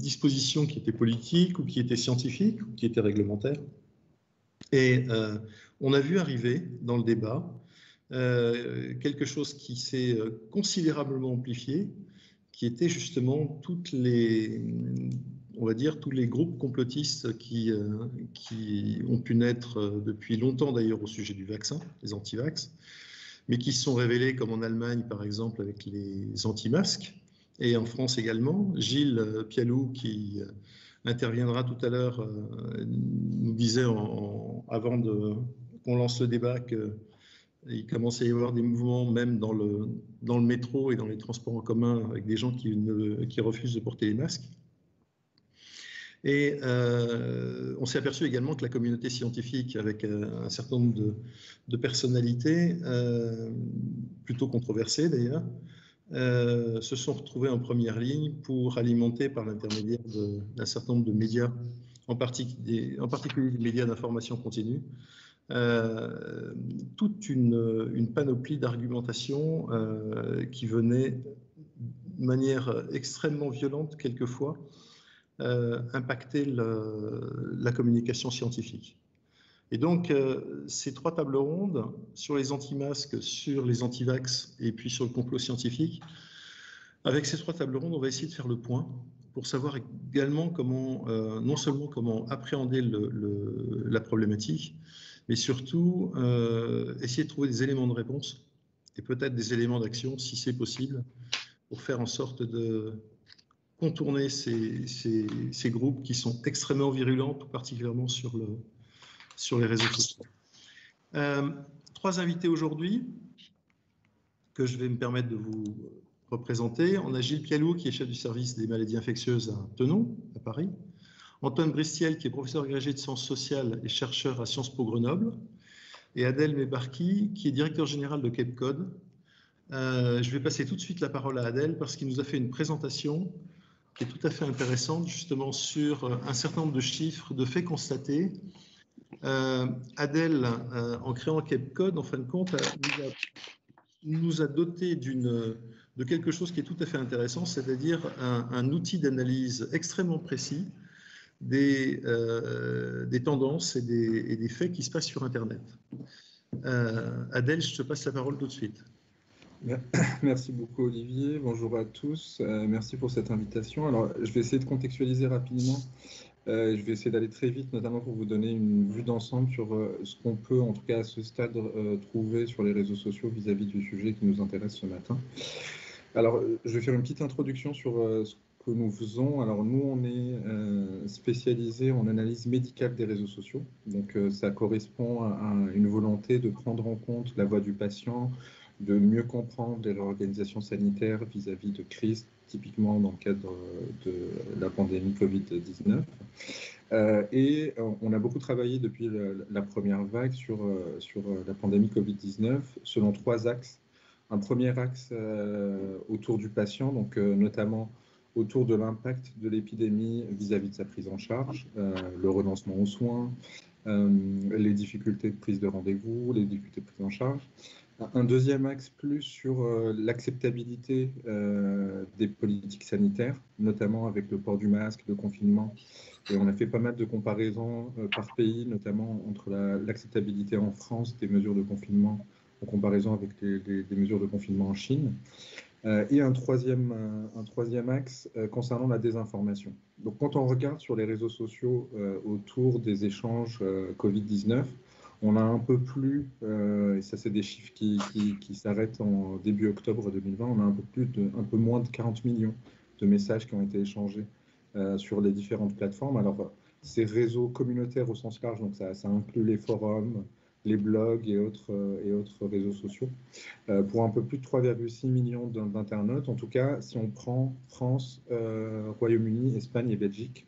dispositions qui étaient politiques ou qui étaient scientifiques ou qui étaient réglementaires. Et on a vu arriver dans le débat quelque chose qui s'est considérablement amplifié, qui était justement on va dire, tous les groupes complotistes qui ont pu naître depuis longtemps d'ailleurs au sujet du vaccin, les anti-vax, mais qui se sont révélés comme en Allemagne par exemple avec les anti-masques, et en France également. Gilles Pialou, qui interviendra tout à l'heure, nous disait avant qu'on lance le débat qu'il commençait à y avoir des mouvements même dans le métro et dans les transports en commun avec des gens qui refusent de porter les masques. Et on s'est aperçu également que la communauté scientifique, avec un certain nombre de personnalités, plutôt controversées d'ailleurs, se sont retrouvées en première ligne pour alimenter par l'intermédiaire d'un certain nombre de médias, en particulier des médias d'information continue, toute une panoplie d'argumentation qui venait de manière extrêmement violente quelquefois impacter la communication scientifique. Et donc, ces trois tables rondes, sur les anti-masques, sur les anti-vax et puis sur le complot scientifique, avec ces trois tables rondes, on va essayer de faire le point pour savoir également comment, non seulement comment appréhender la problématique, mais surtout essayer de trouver des éléments de réponse et peut-être des éléments d'action, si c'est possible, pour faire en sorte de contourner ces groupes qui sont extrêmement virulents, tout particulièrement sur les réseaux sociaux. Trois invités aujourd'hui que je vais me permettre de vous représenter. On a Gilles Pialou, qui est chef du service des maladies infectieuses à Thonon, à Paris. Antoine Bristiel, qui est professeur agrégé de sciences sociales et chercheur à Sciences Po Grenoble. Et Adel Mebarki, qui est directeur général de Cape Cod. Je vais passer tout de suite la parole à Adel parce qu'il nous a fait une présentation qui est tout à fait intéressante, justement sur un certain nombre de chiffres, de faits constatés. Adel, en créant Cape Cod, en fin de compte, nous a doté de quelque chose qui est tout à fait intéressant, c'est-à-dire un outil d'analyse extrêmement précis des tendances et des faits qui se passent sur Internet. Adel, je te passe la parole tout de suite. Merci beaucoup Olivier, bonjour à tous, merci pour cette invitation. Alors je vais essayer de contextualiser rapidement, je vais essayer d'aller très vite, notamment pour vous donner une vue d'ensemble sur ce qu'on peut, en tout cas à ce stade, trouver sur les réseaux sociaux vis-à-vis du sujet qui nous intéresse ce matin. Alors je vais faire une petite introduction sur ce que nous faisons. Alors nous on est spécialisé en analyse médicale des réseaux sociaux, donc ça correspond à une volonté de prendre en compte la voix du patient, de mieux comprendre les réorganisations sanitaires vis-à-vis de crises, typiquement dans le cadre de la pandémie Covid-19. Et on a beaucoup travaillé depuis la première vague sur la pandémie Covid-19 selon trois axes. Un premier axe autour du patient, donc notamment autour de l'impact de l'épidémie vis-à-vis de sa prise en charge, le renoncement aux soins, les difficultés de prise de rendez-vous, les difficultés de prise en charge. Un deuxième axe plus sur l'acceptabilité des politiques sanitaires, notamment avec le port du masque, le confinement. Et on a fait pas mal de comparaisons par pays, notamment entre l'acceptabilité en France des mesures de confinement en comparaison avec les mesures de confinement en Chine. Et un troisième axe concernant la désinformation. Donc quand on regarde sur les réseaux sociaux autour des échanges Covid-19, on a un peu plus, et ça c'est des chiffres qui s'arrêtent en début octobre 2020, on a un peu moins de 40 millions de messages qui ont été échangés sur les différentes plateformes. Alors ces réseaux communautaires au sens large, donc ça inclut les forums, les blogs et autres réseaux sociaux, pour un peu plus de 3,6 millions d'internautes, en tout cas si on prend France, Royaume-Uni, Espagne et Belgique.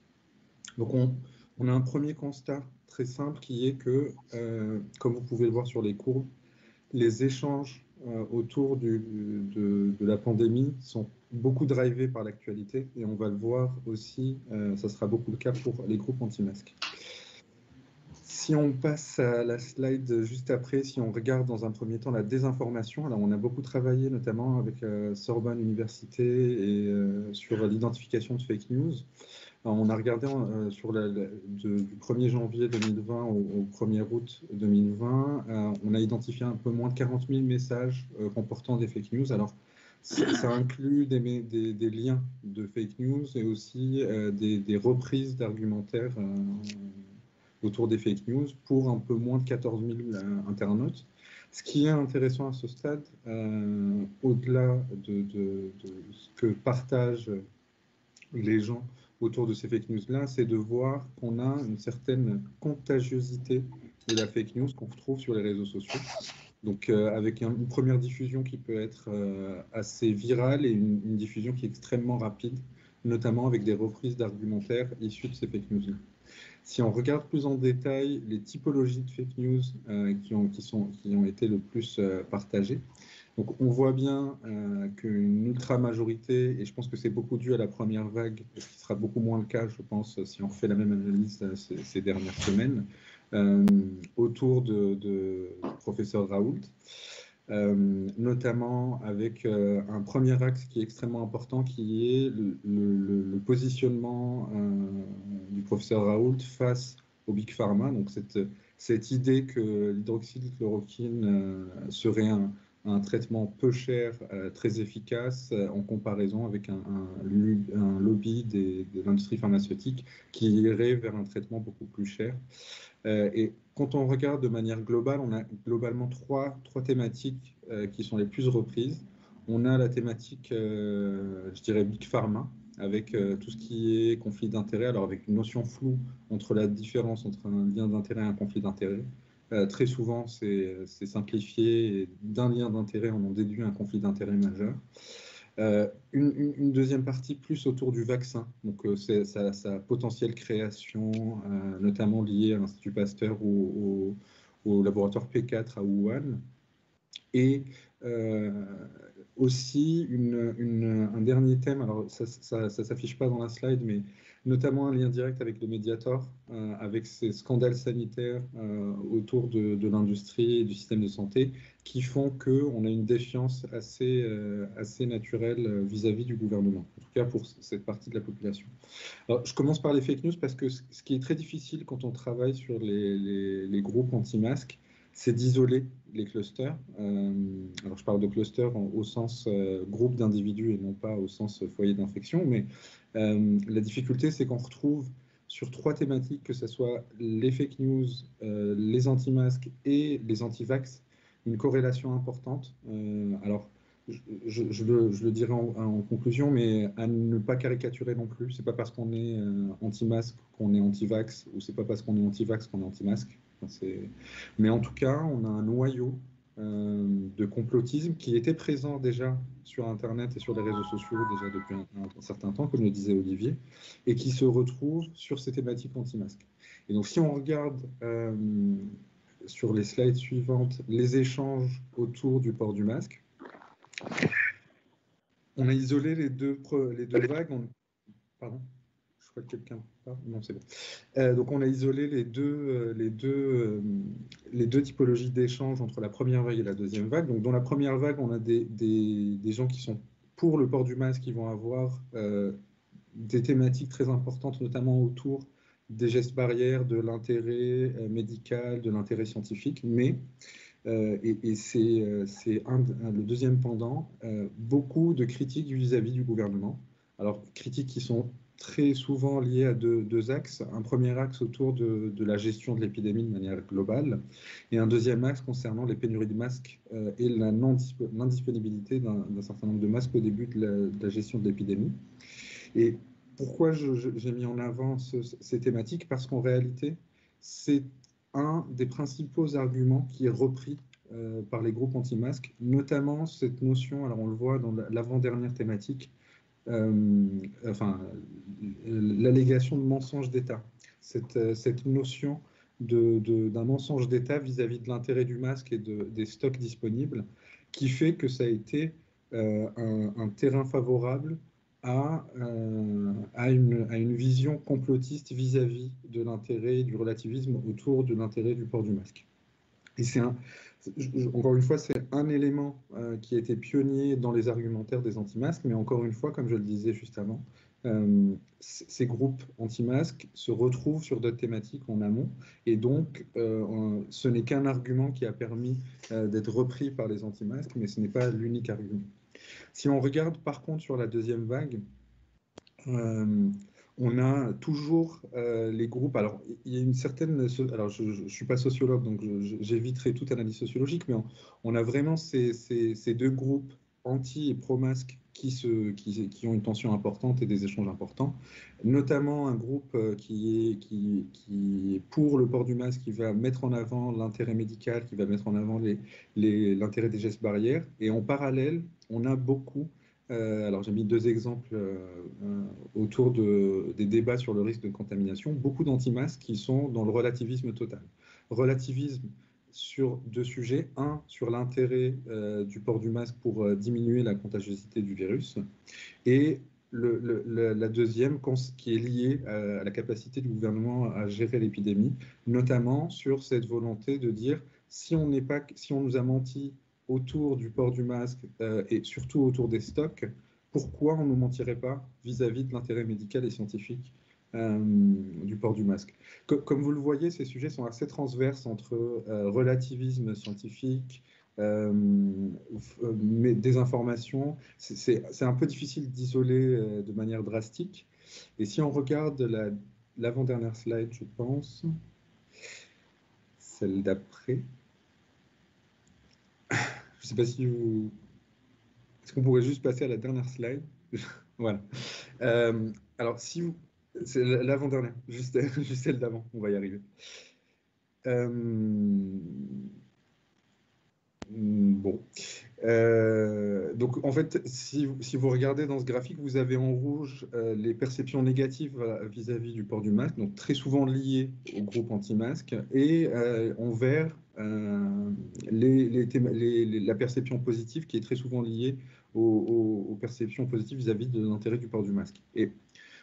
Donc on a un premier constat très simple qui est que, comme vous pouvez le voir sur les courbes, les échanges autour de la pandémie sont beaucoup drivés par l'actualité et on va le voir aussi, ça sera beaucoup le cas pour les groupes anti-masques. Si on passe à la slide juste après, si on regarde dans un premier temps la désinformation, alors on a beaucoup travaillé notamment avec Sorbonne Université et sur l'identification de fake news. Alors, on a regardé du 1er janvier 2020 au 1er août 2020, on a identifié un peu moins de 40 000 messages comportant des fake news. Alors, ça inclut des liens de fake news et aussi des reprises d'argumentaires autour des fake news pour un peu moins de 14 000 internautes. Ce qui est intéressant à ce stade, au-delà de ce que partagent les gens autour de ces fake news-là, c'est de voir qu'on a une certaine contagiosité de la fake news qu'on retrouve sur les réseaux sociaux. Donc, avec une première diffusion qui peut être assez virale et une diffusion qui est extrêmement rapide, notamment avec des reprises d'argumentaires issus de ces fake news-là. Si on regarde plus en détail les typologies de fake news qui ont été le plus partagées, donc on voit bien qu'une ultra-majorité, et je pense que c'est beaucoup dû à la première vague, ce qui sera beaucoup moins le cas, je pense, si on refait la même analyse ces dernières semaines, autour du professeur Raoult, notamment avec un premier axe qui est extrêmement important, qui est le positionnement du professeur Raoult face au Big Pharma. Donc cette idée que l'hydroxychloroquine serait un traitement peu cher, très efficace, en comparaison avec un lobby de l'industrie pharmaceutique qui irait vers un traitement beaucoup plus cher. Et quand on regarde de manière globale, on a globalement trois thématiques qui sont les plus reprises. On a la thématique, je dirais, Big Pharma, avec tout ce qui est conflit d'intérêts, alors avec une notion floue entre la différence entre un lien d'intérêt et un conflit d'intérêt. Très souvent, c'est simplifié, et d'un lien d'intérêt, on en déduit un conflit d'intérêt majeur. Une deuxième partie plus autour du vaccin, donc sa potentielle création, notamment liée à l'Institut Pasteur ou au laboratoire P4 à Wuhan, et aussi un dernier thème, alors ça ne s'affiche pas dans la slide, mais notamment un lien direct avec le Mediator, avec ces scandales sanitaires autour de l'industrie et du système de santé, qui font qu'on a une défiance assez naturelle vis-à-vis du gouvernement, en tout cas pour cette partie de la population. Alors, je commence par les fake news parce que ce qui est très difficile quand on travaille sur les groupes anti-masques, c'est d'isoler les clusters. Alors, je parle de clusters au sens groupe d'individus et non pas au sens foyer d'infection, mais la difficulté, c'est qu'on retrouve sur trois thématiques, que ce soit les fake news, les anti-masques et les anti-vax, une corrélation importante. Alors, je le dirai en conclusion, mais à ne pas caricaturer non plus. C'est pas parce qu'on est anti-masque qu'on est anti-vax, ou c'est pas parce qu'on est anti-vax qu'on est anti-masque. Mais en tout cas, on a un noyau de complotisme qui était présent déjà sur Internet et sur les réseaux sociaux déjà depuis un certain temps, comme le disait Olivier, et qui se retrouve sur ces thématiques anti-masques. Et donc, si on regarde sur les slides suivantes les échanges autour du port du masque, on a isolé les deux vagues. Pardon, je crois que quelqu'un parle. Non, c'est bon. Donc, on a isolé les deux typologies d'échanges entre la première vague et la deuxième vague. Donc, dans la première vague, on a des gens qui sont pour le port du masque, qui vont avoir des thématiques très importantes, notamment autour des gestes barrières, de l'intérêt médical, de l'intérêt scientifique, mais et c'est le deuxième pendant, beaucoup de critiques vis-à-vis du gouvernement. Alors, critiques qui sont très souvent liées à deux axes. Un premier axe autour de la gestion de l'épidémie de manière globale, et un deuxième axe concernant les pénuries de masques et l'indisponibilité d'un certain nombre de masques au début de la gestion de l'épidémie. Et pourquoi j'ai mis en avant ces thématiques? Parce qu'en réalité, c'est un des principaux arguments qui est repris par les groupes anti-masques, notamment cette notion, alors on le voit dans l'avant-dernière thématique, l'allégation de mensonge d'État. Cette notion d'un mensonge d'État vis-à-vis de l'intérêt du masque et des stocks disponibles, qui fait que ça a été un terrain favorable à une vision complotiste vis-à-vis de l'intérêt du relativisme autour de l'intérêt du port du masque. Et encore une fois, c'est un élément qui a été pionnier dans les argumentaires des anti-masques, mais encore une fois, comme je le disais juste avant, ces groupes anti-masques se retrouvent sur d'autres thématiques en amont, et donc ce n'est qu'un argument qui a permis d'être repris par les anti-masques, mais ce n'est pas l'unique argument. Si on regarde par contre sur la deuxième vague, on a toujours les groupes. Alors, il y a une certaine. Alors, je ne suis pas sociologue, donc j'éviterai toute analyse sociologique, mais on a vraiment ces deux groupes anti et pro-masque qui ont une tension importante et des échanges importants, notamment un groupe qui est pour le port du masque, qui va mettre en avant l'intérêt médical, qui va mettre en avant l'intérêt des gestes barrières. Et en parallèle, on a beaucoup. Alors j'ai mis deux exemples autour des débats sur le risque de contamination. Beaucoup d'anti-masques qui sont dans le relativisme total. Relativisme sur deux sujets. Un, sur l'intérêt du port du masque pour diminuer la contagiosité du virus. Et la deuxième, qui est liée à la capacité du gouvernement à gérer l'épidémie, notamment sur cette volonté de dire si on nous a menti autour du port du masque et surtout autour des stocks, pourquoi on ne nous mentirait pas vis-à-vis de l'intérêt médical et scientifique du port du masque. Comme vous le voyez, ces sujets sont assez transverses entre relativisme scientifique, désinformation. C'est un peu difficile d'isoler de manière drastique. Et si on regarde l'avant-dernière slide, je pense, celle d'après, je ne sais pas si vous... Est-ce qu'on pourrait juste passer à la dernière slide? Voilà. Alors, si vous... C'est l'avant-dernière, juste celle d'avant, on va y arriver. Bon. Donc, en fait, si vous regardez dans ce graphique, vous avez en rouge les perceptions négatives vis-à-vis du port du masque, donc très souvent liées au groupe anti-masque, et en vert, la perception positive qui est très souvent liée aux perceptions positives vis-à-vis de l'intérêt du port du masque. Et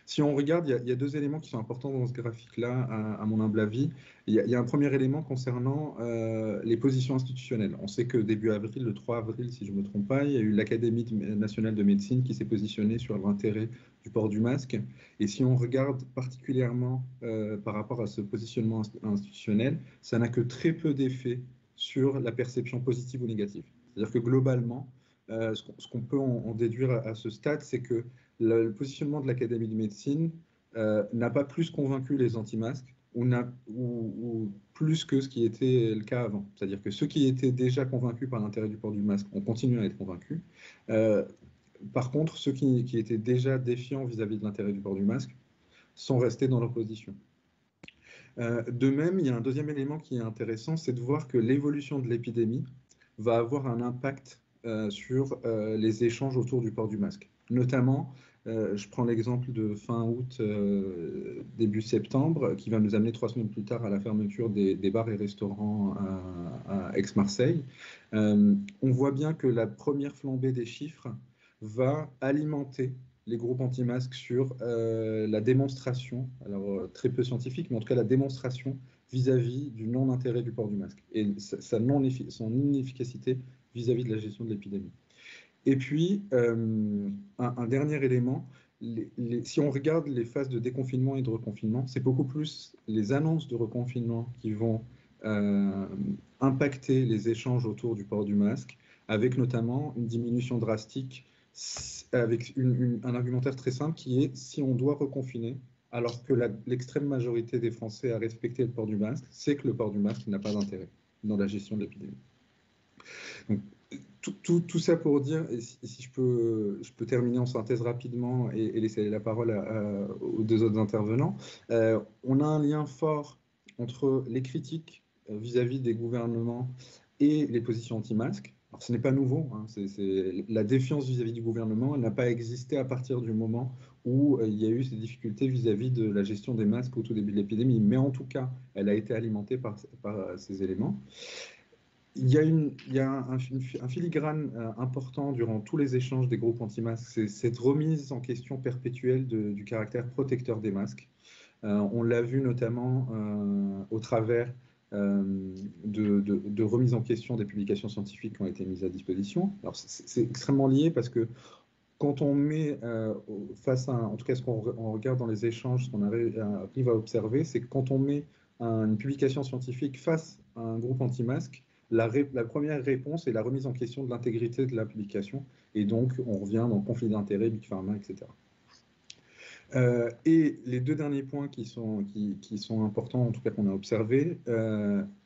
si on regarde, il y a deux éléments qui sont importants dans ce graphique-là, à mon humble avis. Il y a un premier élément concernant les positions institutionnelles. On sait que début avril, le 3 avril, si je ne me trompe pas, il y a eu l'Académie nationale de médecine qui s'est positionnée sur l'intérêt du port du masque. Et si on regarde particulièrement par rapport à ce positionnement institutionnel, ça n'a que très peu d'effet sur la perception positive ou négative. C'est-à-dire que globalement, ce qu'on peut en déduire à ce stade, c'est que le positionnement de l'Académie de médecine n'a pas plus convaincu les anti-masques ou plus que ce qui était le cas avant. C'est-à-dire que ceux qui étaient déjà convaincus par l'intérêt du port du masque ont continué à être convaincus. Par contre, ceux qui étaient déjà défiants vis-à-vis de l'intérêt du port du masque sont restés dans leur position. De même, il y a un deuxième élément qui est intéressant, c'est de voir que l'évolution de l'épidémie va avoir un impact sur les échanges autour du port du masque. Notamment, je prends l'exemple de fin août, début septembre, qui va nous amener 3 semaines plus tard à la fermeture des bars et restaurants à Aix-Marseille. On voit bien que la première flambée des chiffres va alimenter les groupes anti-masques sur la démonstration, alors très peu scientifique, mais en tout cas la démonstration vis-à-vis du non-intérêt du port du masque et son inefficacité vis-à-vis de la gestion de l'épidémie. Et puis, un dernier élément, si on regarde les phases de déconfinement et de reconfinement, c'est beaucoup plus les annonces de reconfinement qui vont impacter les échanges autour du port du masque, avec notamment une diminution drastique, avec un argumentaire très simple qui est si on doit reconfiner, alors que l'extrême majorité des Français a respecté le port du masque, c'est que le port du masque n'a pas d'intérêt dans la gestion de l'épidémie. Donc, tout ça pour dire, et si je peux terminer en synthèse rapidement et laisser la parole aux deux autres intervenants, on a un lien fort entre les critiques vis-à-vis des gouvernements et les positions anti-masques. Alors, ce n'est pas nouveau, hein, la défiance vis-à-vis du gouvernement n'a pas existé à partir du moment où il y a eu ces difficultés vis-à-vis de la gestion des masques au tout début de l'épidémie, mais en tout cas, elle a été alimentée par ces éléments. Il y a un filigrane important durant tous les échanges des groupes anti-masques, c'est cette remise en question perpétuelle du caractère protecteur des masques. On l'a vu notamment au travers de remise en question des publications scientifiques qui ont été mises à disposition. Alors c'est extrêmement lié parce que quand on met face à, en tout cas ce qu'on regarde dans les échanges, ce qu'on arrive à observer, c'est que quand on met une publication scientifique face à un groupe anti-masque, la première réponse est la remise en question de l'intégrité de la publication, et donc on revient dans le conflit d'intérêts, Big Pharma, etc. Et les deux derniers points qui sont importants, en tout cas qu'on a observés,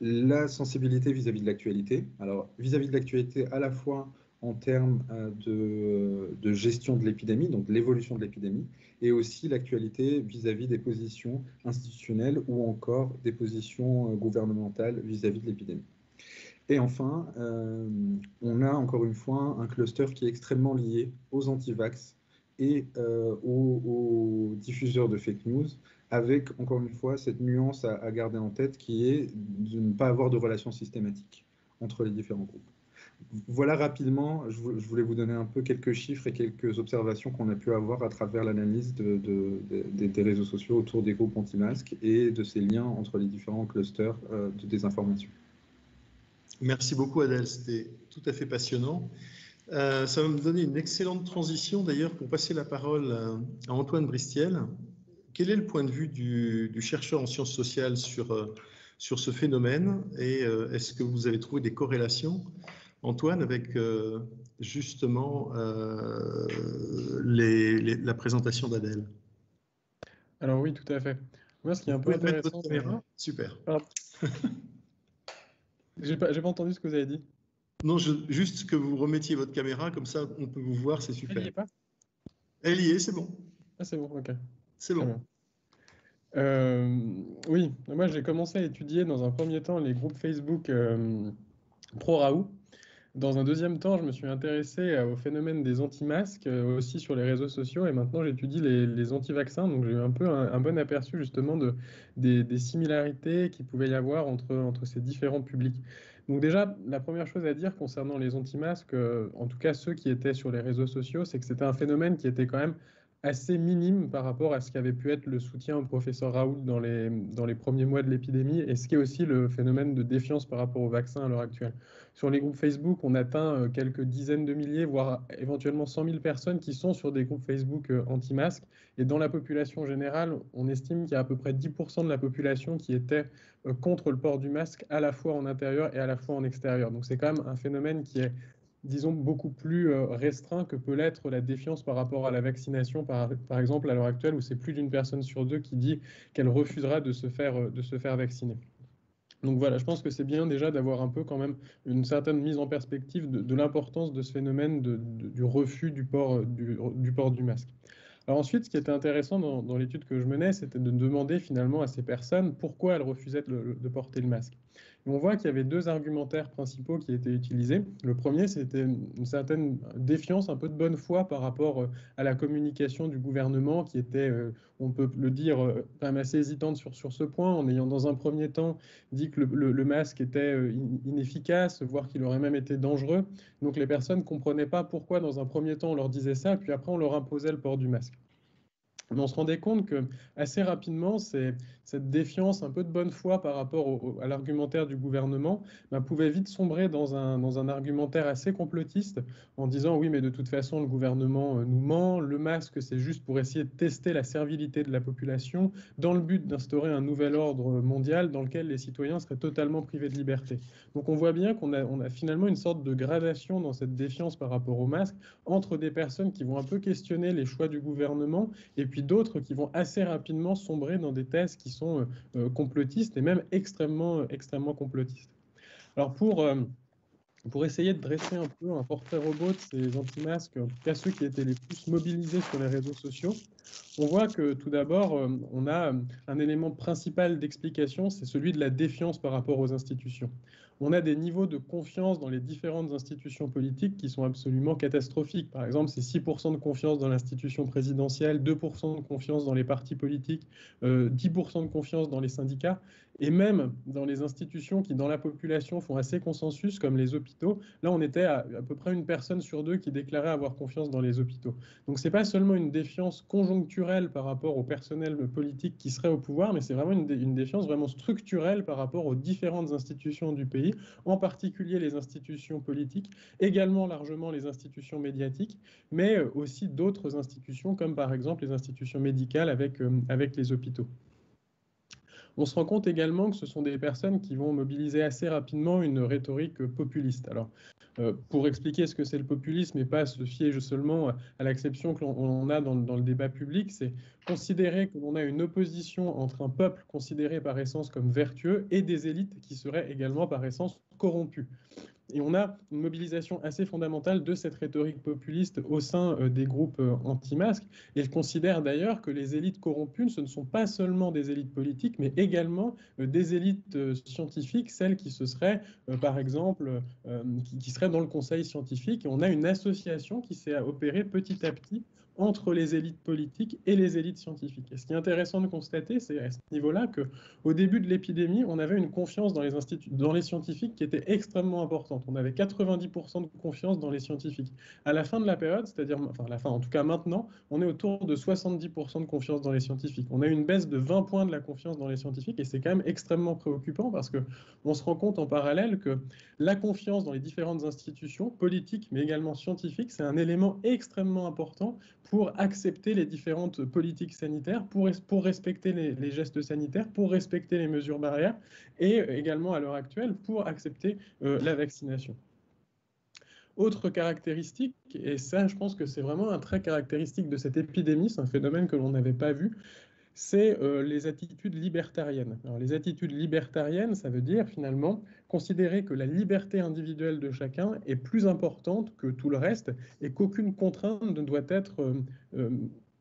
la sensibilité vis-à-vis de l'actualité. Alors, vis-à-vis de l'actualité, à la fois en termes de gestion de l'épidémie, donc l'évolution de l'épidémie, et aussi l'actualité vis-à-vis des positions institutionnelles ou encore des positions gouvernementales vis-à-vis de l'épidémie. Et enfin, on a encore une fois un cluster qui est extrêmement lié aux anti-vax et aux diffuseurs de fake news, avec encore une fois cette nuance à garder en tête qui est de ne pas avoir de relation systématique entre les différents groupes. Voilà rapidement, je voulais vous donner un peu quelques chiffres et quelques observations qu'on a pu avoir à travers l'analyse des réseaux sociaux autour des groupes anti-masques et de ces liens entre les différents clusters de désinformation. Merci beaucoup Adèle, c'était tout à fait passionnant. Ça va me donner une excellente transition d'ailleurs pour passer la parole à Antoine Bristiel. Quel est le point de vue du chercheur en sciences sociales sur ce phénomène et est-ce que vous avez trouvé des corrélations, Antoine, avec justement la présentation d'Adèle? Alors oui, tout à fait. Moi, ce qui est un peu intéressant... Super. J'ai pas entendu ce que vous avez dit. Non, juste que vous remettiez votre caméra, comme ça on peut vous voir, c'est super. Elle y est pas ? Elle y est, c'est bon. Ah, c'est bon, ok. C'est bon. Oui, moi j'ai commencé à étudier dans un premier temps les groupes Facebook pro-Raoult. Dans un deuxième temps, je me suis intéressé au phénomène des anti-masques, aussi sur les réseaux sociaux, et maintenant j'étudie les anti-vaccins, donc j'ai eu un peu un bon aperçu justement des similarités qu'il pouvait y avoir entre ces différents publics. Donc déjà, la première chose à dire concernant les anti-masques, en tout cas ceux qui étaient sur les réseaux sociaux, c'est que c'était un phénomène qui était quand même assez minime par rapport à ce qu'avait pu être le soutien au professeur Raoult dans les premiers mois de l'épidémie, et ce qui est aussi le phénomène de défiance par rapport au vaccin à l'heure actuelle. Sur les groupes Facebook, on atteint quelques dizaines de milliers, voire éventuellement 100 000 personnes qui sont sur des groupes Facebook anti-masques. Et dans la population générale, on estime qu'il y a à peu près 10% de la population qui était contre le port du masque, à la fois en intérieur et à la fois en extérieur. Donc c'est quand même un phénomène qui est, disons, beaucoup plus restreint que peut l'être la défiance par rapport à la vaccination, par exemple, à l'heure actuelle, où c'est plus d'une personne sur deux qui dit qu'elle refusera de se faire vacciner. Donc voilà, je pense que c'est bien déjà d'avoir un peu quand même une certaine mise en perspective de l'importance de ce phénomène du refus du port du masque. Alors ensuite, ce qui était intéressant dans l'étude que je menais, c'était de demander finalement à ces personnes pourquoi elles refusaient de porter le masque. Et on voit qu'il y avait deux argumentaires principaux qui étaient utilisés. Le premier, c'était une certaine défiance, un peu de bonne foi par rapport à la communication du gouvernement qui était, on peut le dire, quand même assez hésitante sur ce point, en ayant dans un premier temps dit que le masque était inefficace, voire qu'il aurait même été dangereux. Donc les personnes ne comprenaient pas pourquoi dans un premier temps on leur disait ça, puis après on leur imposait le port du masque. Mais on se rendait compte que assez rapidement, cette défiance, un peu de bonne foi par rapport à l'argumentaire du gouvernement, pouvait vite sombrer dans un argumentaire assez complotiste en disant oui, mais de toute façon, le gouvernement nous ment, le masque, c'est juste pour essayer de tester la servilité de la population dans le but d'instaurer un nouvel ordre mondial dans lequel les citoyens seraient totalement privés de liberté. Donc on voit bien qu'on a finalement une sorte de gradation dans cette défiance par rapport au masque entre des personnes qui vont un peu questionner les choix du gouvernement et puis d'autres qui vont assez rapidement sombrer dans des thèses qui sont complotistes et même extrêmement complotistes. Alors pour essayer de dresser un peu un portrait robot de ces anti-masques, en tout cas ceux qui étaient les plus mobilisés sur les réseaux sociaux, On voit que tout d'abord, on a un élément principal d'explication, c'est celui de la défiance par rapport aux institutions. On a des niveaux de confiance dans les différentes institutions politiques qui sont absolument catastrophiques. Par exemple, c'est 6% de confiance dans l'institution présidentielle, 2% de confiance dans les partis politiques, 10% de confiance dans les syndicats, et même dans les institutions qui, dans la population, font assez consensus, comme les hôpitaux. Là, on était à peu près 1 personne sur 2 qui déclarait avoir confiance dans les hôpitaux. Donc, ce n'est pas seulement une défiance conjoncturelle par rapport au personnel politique qui serait au pouvoir, mais c'est vraiment une défiance vraiment structurelle par rapport aux différentes institutions du pays, en particulier les institutions politiques, également largement les institutions médiatiques, mais aussi d'autres institutions, comme par exemple les institutions médicales avec les hôpitaux. On se rend compte également que ce sont des personnes qui vont mobiliser assez rapidement une rhétorique populiste. Alors, pour expliquer ce que c'est le populisme et pas se fier seulement à l'acception que l'on a dans le débat public, c'est considérer que l'on a une opposition entre un peuple considéré par essence comme vertueux et des élites qui seraient également par essence corrompues. Et on a une mobilisation assez fondamentale de cette rhétorique populiste au sein des groupes anti-masques. Et ils considèrent d'ailleurs que les élites corrompues, ce ne sont pas seulement des élites politiques, mais également des élites scientifiques, celles qui se seraient, par exemple, qui seraient dans le conseil scientifique. Et on a une association qui s'est opérée petit à petit entre les élites politiques et les élites scientifiques. Et ce qui est intéressant de constater, c'est à ce niveau-là qu'au début de l'épidémie, on avait une confiance dans les scientifiques qui était extrêmement importante. On avait 90% de confiance dans les scientifiques. À la fin de la période, c'est-à-dire, enfin, à la fin, en tout cas maintenant, on est autour de 70% de confiance dans les scientifiques. On a une baisse de 20 points de la confiance dans les scientifiques et c'est quand même extrêmement préoccupant parce qu'on se rend compte en parallèle que la confiance dans les différentes institutions politiques, mais également scientifiques, c'est un élément extrêmement important pour accepter les différentes politiques sanitaires, pour respecter les gestes sanitaires, pour respecter les mesures barrières et également à l'heure actuelle pour accepter la vaccination. Autre caractéristique, et ça je pense que c'est vraiment un trait caractéristique de cette épidémie, c'est un phénomène que l'on n'avait pas vu, c'est les attitudes libertariennes. Alors, les attitudes libertariennes, ça veut dire finalement considérer que la liberté individuelle de chacun est plus importante que tout le reste et qu'aucune contrainte ne doit être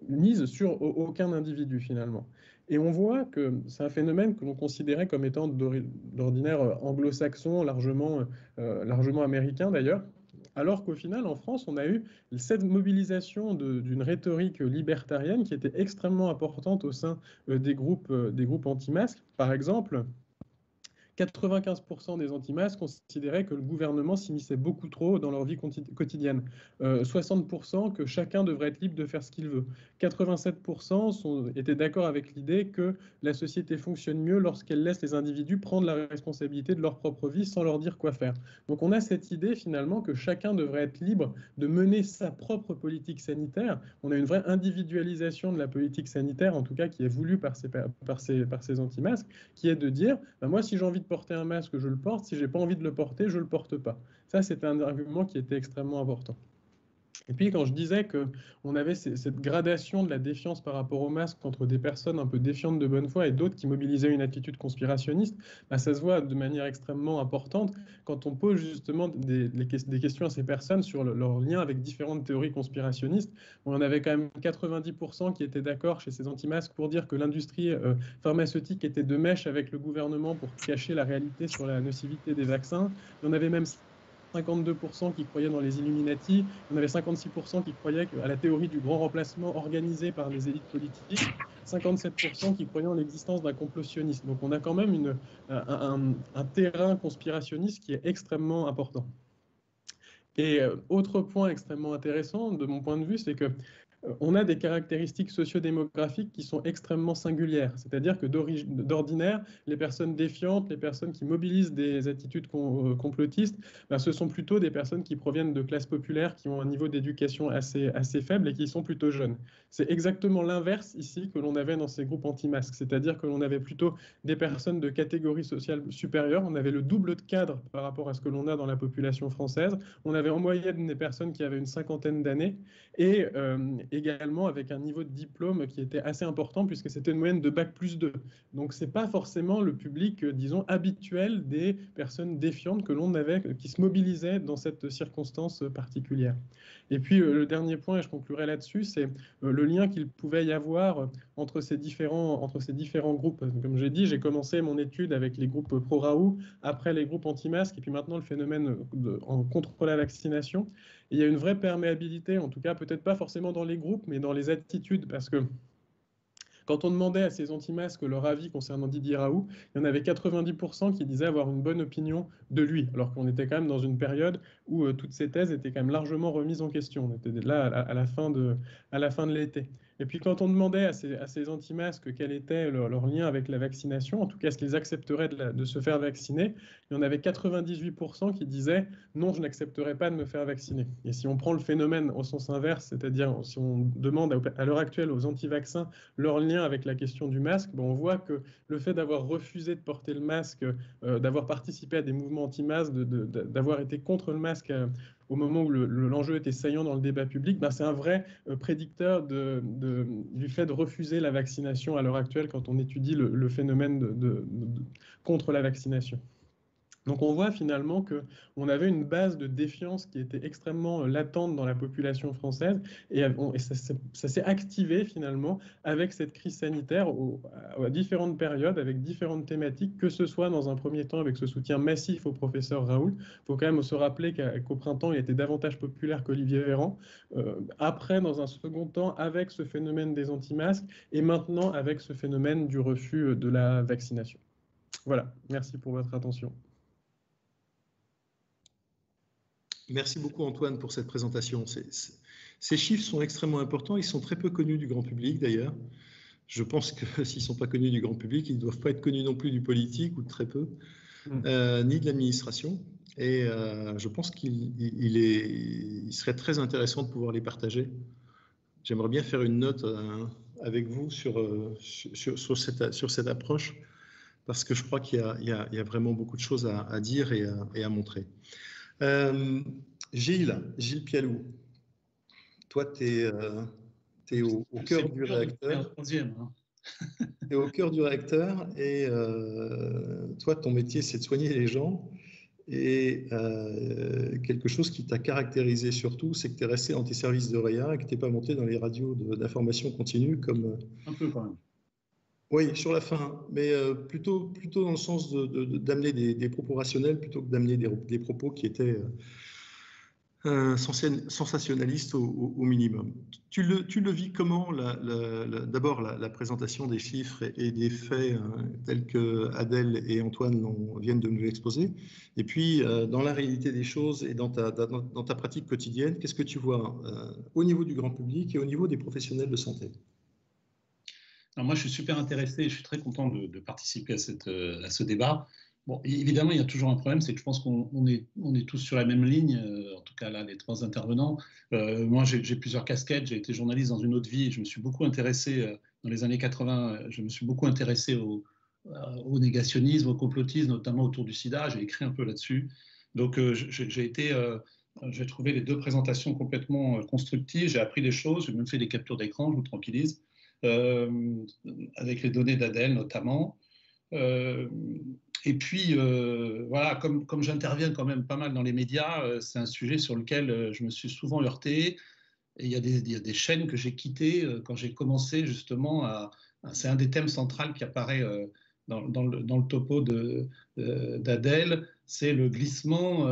mise sur aucun individu finalement. Et on voit que c'est un phénomène que l'on considérait comme étant d'ordinaire anglo-saxon, largement américain d'ailleurs, alors qu'au final, en France, on a eu cette mobilisation d'une rhétorique libertarienne qui était extrêmement importante au sein des groupes anti-masques. Par exemple, 95% des anti-masques considéraient que le gouvernement s'immisçait beaucoup trop dans leur vie quotidienne. 60% que chacun devrait être libre de faire ce qu'il veut. 87% étaient d'accord avec l'idée que la société fonctionne mieux lorsqu'elle laisse les individus prendre la responsabilité de leur propre vie sans leur dire quoi faire. Donc on a cette idée finalement que chacun devrait être libre de mener sa propre politique sanitaire. On a une vraie individualisation de la politique sanitaire, en tout cas qui est voulue par ces anti-masques, qui est de dire, moi si j'ai envie de porter un masque, je le porte. Si je n'ai pas envie de le porter, je ne le porte pas. Ça, c'était un argument qui était extrêmement important. Et puis, quand je disais qu'on avait cette gradation de la défiance par rapport au masque entre des personnes un peu défiantes de bonne foi et d'autres qui mobilisaient une attitude conspirationniste, ça se voit de manière extrêmement importante quand on pose justement des questions à ces personnes sur leur lien avec différentes théories conspirationnistes. On en avait quand même 90% qui étaient d'accord chez ces anti-masques pour dire que l'industrie pharmaceutique était de mèche avec le gouvernement pour cacher la réalité sur la nocivité des vaccins. Il y en avait même 52% qui croyaient dans les Illuminati, il y en avait 56% qui croyaient à la théorie du grand remplacement organisé par les élites politiques, 57% qui croyaient en l'existence d'un complot sioniste. Donc on a quand même un terrain conspirationniste qui est extrêmement important. Et autre point extrêmement intéressant de mon point de vue, c'est que on a des caractéristiques sociodémographiques qui sont extrêmement singulières. C'est-à-dire que d'ordinaire, les personnes défiantes, les personnes qui mobilisent des attitudes complotistes, ce sont plutôt des personnes qui proviennent de classes populaires, qui ont un niveau d'éducation assez faible et qui sont plutôt jeunes. C'est exactement l'inverse ici que l'on avait dans ces groupes anti-masques. C'est-à-dire que l'on avait plutôt des personnes de catégorie sociale supérieure. On avait le double de cadre par rapport à ce que l'on a dans la population française. On avait en moyenne des personnes qui avaient une 50aine d'années également avec un niveau de diplôme qui était assez important puisque c'était une moyenne de bac+2. Donc c'est pas forcément le public, disons, habituel des personnes défiantes que l'on avait, qui se mobilisaient dans cette circonstance particulière. Et puis le dernier point, et je conclurai là-dessus, c'est le lien qu'il pouvait y avoir entre ces différents groupes. Comme j'ai dit, j'ai commencé mon étude avec les groupes pro-Raoult, après les groupes anti-masques, et puis maintenant le phénomène contre la vaccination. Et il y a une vraie perméabilité, en tout cas peut-être pas forcément dans les groupes, mais dans les attitudes, parce que quand on demandait à ces anti-masques leur avis concernant Didier Raoult, il y en avait 90% qui disaient avoir une bonne opinion de lui, alors qu'on était quand même dans une période où toutes ces thèses étaient quand même largement remises en question. On était là à la fin de l'été. Et puis quand on demandait à ces anti-masques quel était leur lien avec la vaccination, en tout cas est-ce qu'ils accepteraient de se faire vacciner, il y en avait 98% qui disaient non, je n'accepterai pas de me faire vacciner. Et si on prend le phénomène au sens inverse, c'est-à-dire si on demande à l'heure actuelle aux anti-vaccins leur lien avec la question du masque, on voit que le fait d'avoir refusé de porter le masque, d'avoir participé à des mouvements anti-masques, d'avoir été contre le masque au moment où l'enjeu était saillant dans le débat public, c'est un vrai prédicteur du fait de refuser la vaccination à l'heure actuelle quand on étudie le phénomène contre la vaccination. Donc on voit finalement qu'on avait une base de défiance qui était extrêmement latente dans la population française et ça s'est activé finalement avec cette crise sanitaire à différentes périodes, avec différentes thématiques, que ce soit dans un premier temps avec ce soutien massif au professeur Raoult. Il faut quand même se rappeler qu'au printemps, il était davantage populaire qu'Olivier Véran. Après, dans un second temps, avec ce phénomène des anti-masques et maintenant avec ce phénomène du refus de la vaccination. Voilà, merci pour votre attention. Merci beaucoup Antoine pour cette présentation. Ces chiffres sont extrêmement importants, ils sont très peu connus du grand public d'ailleurs. Je pense que s'ils ne sont pas connus du grand public, ils ne doivent pas être connus non plus du politique ou de très peu, ni de l'administration. Et je pense qu'il serait très intéressant de pouvoir les partager. J'aimerais bien faire une note avec vous sur cette approche, parce que je crois qu'il y a vraiment beaucoup de choses à dire et à montrer. Gilles Pialou, toi, tu es au cœur du réacteur. Tu es au cœur du réacteur et toi, ton métier, c'est de soigner les gens. Et quelque chose qui t'a caractérisé surtout, c'est que tu es resté dans tes services de réa et que tu n'es pas monté dans les radios d'information continue comme... Un peu quand même. Oui, sur la fin, mais plutôt dans le sens d'amener des propos rationnels plutôt que d'amener des propos qui étaient sensationnalistes au minimum. Tu le vis comment, d'abord la présentation des chiffres et des faits tels que Adèle et Antoine viennent de nous exposer, et puis dans la réalité des choses et dans ta pratique quotidienne, qu'est-ce que tu vois au niveau du grand public et au niveau des professionnels de santé? Alors moi, je suis super intéressé et je suis très content de participer à ce débat. Bon, évidemment, il y a toujours un problème, c'est que je pense qu'on est tous sur la même ligne, en tout cas là, les trois intervenants. Moi, j'ai plusieurs casquettes, j'ai été journaliste dans une autre vie et je me suis beaucoup intéressé, dans les années 80, je me suis beaucoup intéressé au négationnisme, au complotisme, notamment autour du sida, j'ai écrit un peu là-dessus. Donc, j'ai trouvé les deux présentations complètement constructives, j'ai appris des choses, j'ai même fait des captures d'écran, je vous tranquillise. Avec les données d'Adèle notamment. Et puis, voilà, comme j'interviens quand même pas mal dans les médias, c'est un sujet sur lequel je me suis souvent heurté. Et il y a des chaînes que j'ai quittées quand j'ai commencé justement c'est un des thèmes centraux qui apparaît dans le topo d'Adèle, c'est le glissement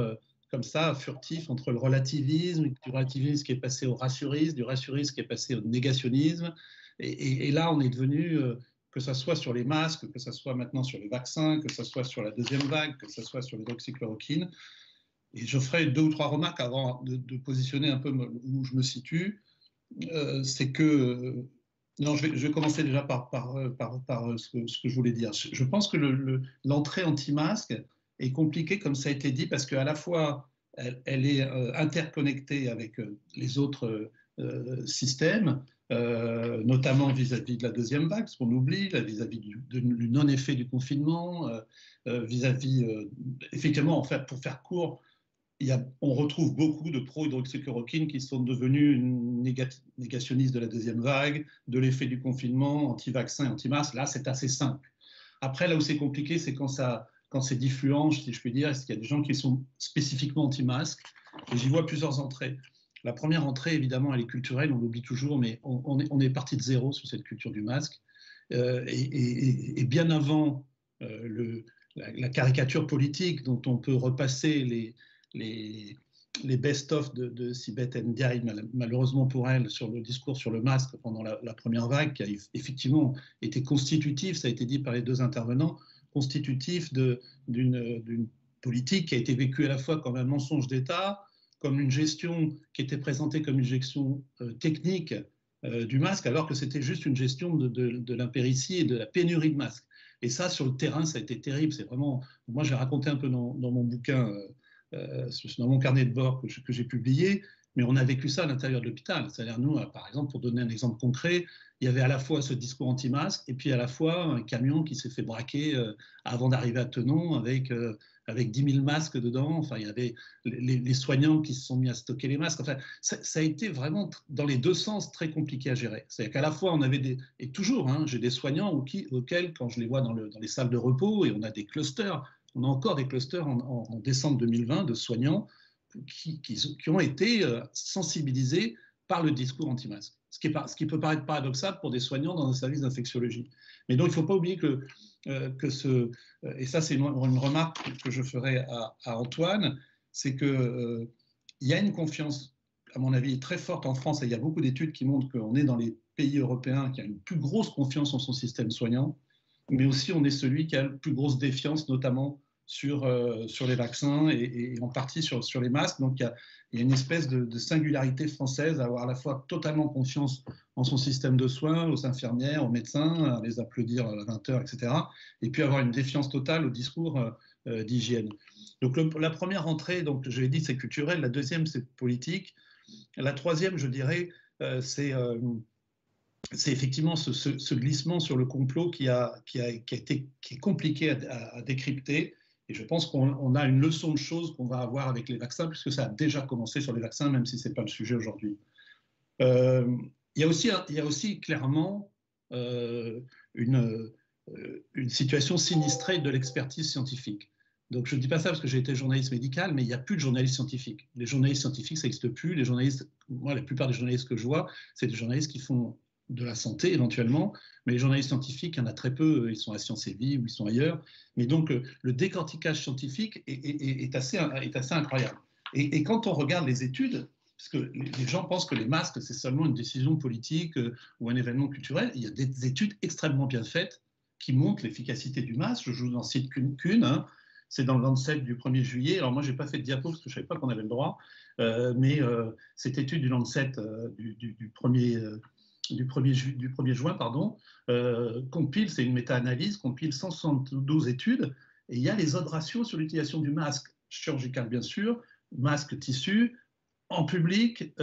comme ça, furtif, entre le relativisme, du relativisme qui est passé au rassurisme, du rassurisme qui est passé au négationnisme. Et là, on est devenu, que ce soit sur les masques, que ce soit maintenant sur les vaccins, que ce soit sur la deuxième vague, que ce soit sur l'hydroxychloroquine. Et je ferai 2 ou 3 remarques avant de positionner un peu où je me situe. C'est que... non, je vais commencer déjà par ce que je voulais dire. Je pense que l'entrée anti-masque est compliquée, comme ça a été dit, parce qu'à la fois, elle est interconnectée avec les autres systèmes, notamment vis-à-vis de la deuxième vague, ce qu'on oublie, vis-à-vis du non-effet du confinement, vis-à-vis, effectivement, en fait, pour faire court, on retrouve beaucoup de pro-hydroxychloroquine qui sont devenus négationnistes de la deuxième vague, de l'effet du confinement, anti-vaccin, anti-masque. Là, c'est assez simple. Après, là où c'est compliqué, c'est quand c'est diffluent, si je puis dire, est-ce qu'il y a des gens qui sont spécifiquement anti-masque. Et j'y vois plusieurs entrées. La première entrée, évidemment, elle est culturelle, on l'oublie toujours, mais on est parti de zéro sur cette culture du masque. Et bien avant la caricature politique dont on peut repasser les best-of de Sibeth Ndiaye, malheureusement pour elle, sur le discours sur le masque pendant la première vague, qui a effectivement été constitutif, ça a été dit par les deux intervenants, constitutif d'une politique qui a été vécue à la fois comme un mensonge d'État, comme une gestion qui était présentée comme une gestion technique du masque, alors que c'était juste une gestion de l'impéritie et de la pénurie de masques. Et ça, sur le terrain, ça a été terrible. C'est vraiment, moi, j'ai raconté un peu dans mon bouquin, dans mon carnet de bord que j'ai publié, mais on a vécu ça à l'intérieur de l'hôpital. C'est-à-dire, nous, par exemple, pour donner un exemple concret, il y avait à la fois ce discours anti-masque et puis à la fois un camion qui s'est fait braquer avant d'arriver à Thonon avec 10 000 masques dedans. Enfin, il y avait les soignants qui se sont mis à stocker les masques. Enfin, ça a été vraiment, dans les deux sens, très compliqué à gérer. C'est-à-dire qu'à la fois, on avait et toujours, j'ai des soignants auxquels, quand je les vois dans les salles de repos, et on a des clusters, on a encore des clusters en décembre 2020 de soignants qui ont été sensibilisés par le discours anti-masque. Ce qui peut paraître paradoxal pour des soignants dans un service d'infectiologie. Mais donc, il ne faut pas oublier et ça c'est une remarque que je ferai à Antoine, c'est qu'il y a une confiance, à mon avis, très forte en France, et il y a beaucoup d'études qui montrent qu'on est dans les pays européens qui a une plus grosse confiance en son système soignant, mais aussi on est celui qui a la plus grosse défiance, notamment sur les vaccins et en partie sur les masques. Donc, il y a une espèce de singularité française à avoir à la fois totalement confiance en son système de soins, aux infirmières, aux médecins, à les applaudir à 20h, etc. Et puis avoir une défiance totale au discours d'hygiène. Donc, la première entrée, donc, je l'ai dit, c'est culturel. La deuxième, c'est politique. La troisième, je dirais, c'est effectivement ce glissement sur le complot qui est compliqué à décrypter. Et je pense qu'on a une leçon de choses qu'on va avoir avec les vaccins, puisque ça a déjà commencé sur les vaccins, même si ce n'est pas le sujet aujourd'hui. Il y a aussi clairement une situation sinistrée de l'expertise scientifique. Donc je ne dis pas ça parce que j'ai été journaliste médical, mais il n'y a plus de journalistes scientifiques. Les journalistes scientifiques, ça n'existe plus. Moi, la plupart des journalistes que je vois, c'est des journalistes qui font de la santé éventuellement, mais les journalistes scientifiques, il y en a très peu, ils sont à Sciences et Vie ou ils sont ailleurs. Mais donc le décortiquage scientifique est assez incroyable. Et quand on regarde les études, parce que les gens pensent que les masques, c'est seulement une décision politique ou un événement culturel, il y a des études extrêmement bien faites qui montrent l'efficacité du masque. Je vous en cite qu'une. C'est dans le Lancet du 1er juillet. Alors moi, je n'ai pas fait de diapo parce que je ne savais pas qu'on avait le droit, mais cette étude du Lancet du 1er juin, compile, c'est une méta-analyse, compile 172 études, et il y a les odds ratios sur l'utilisation du masque chirurgical, bien sûr, masque tissu, en public,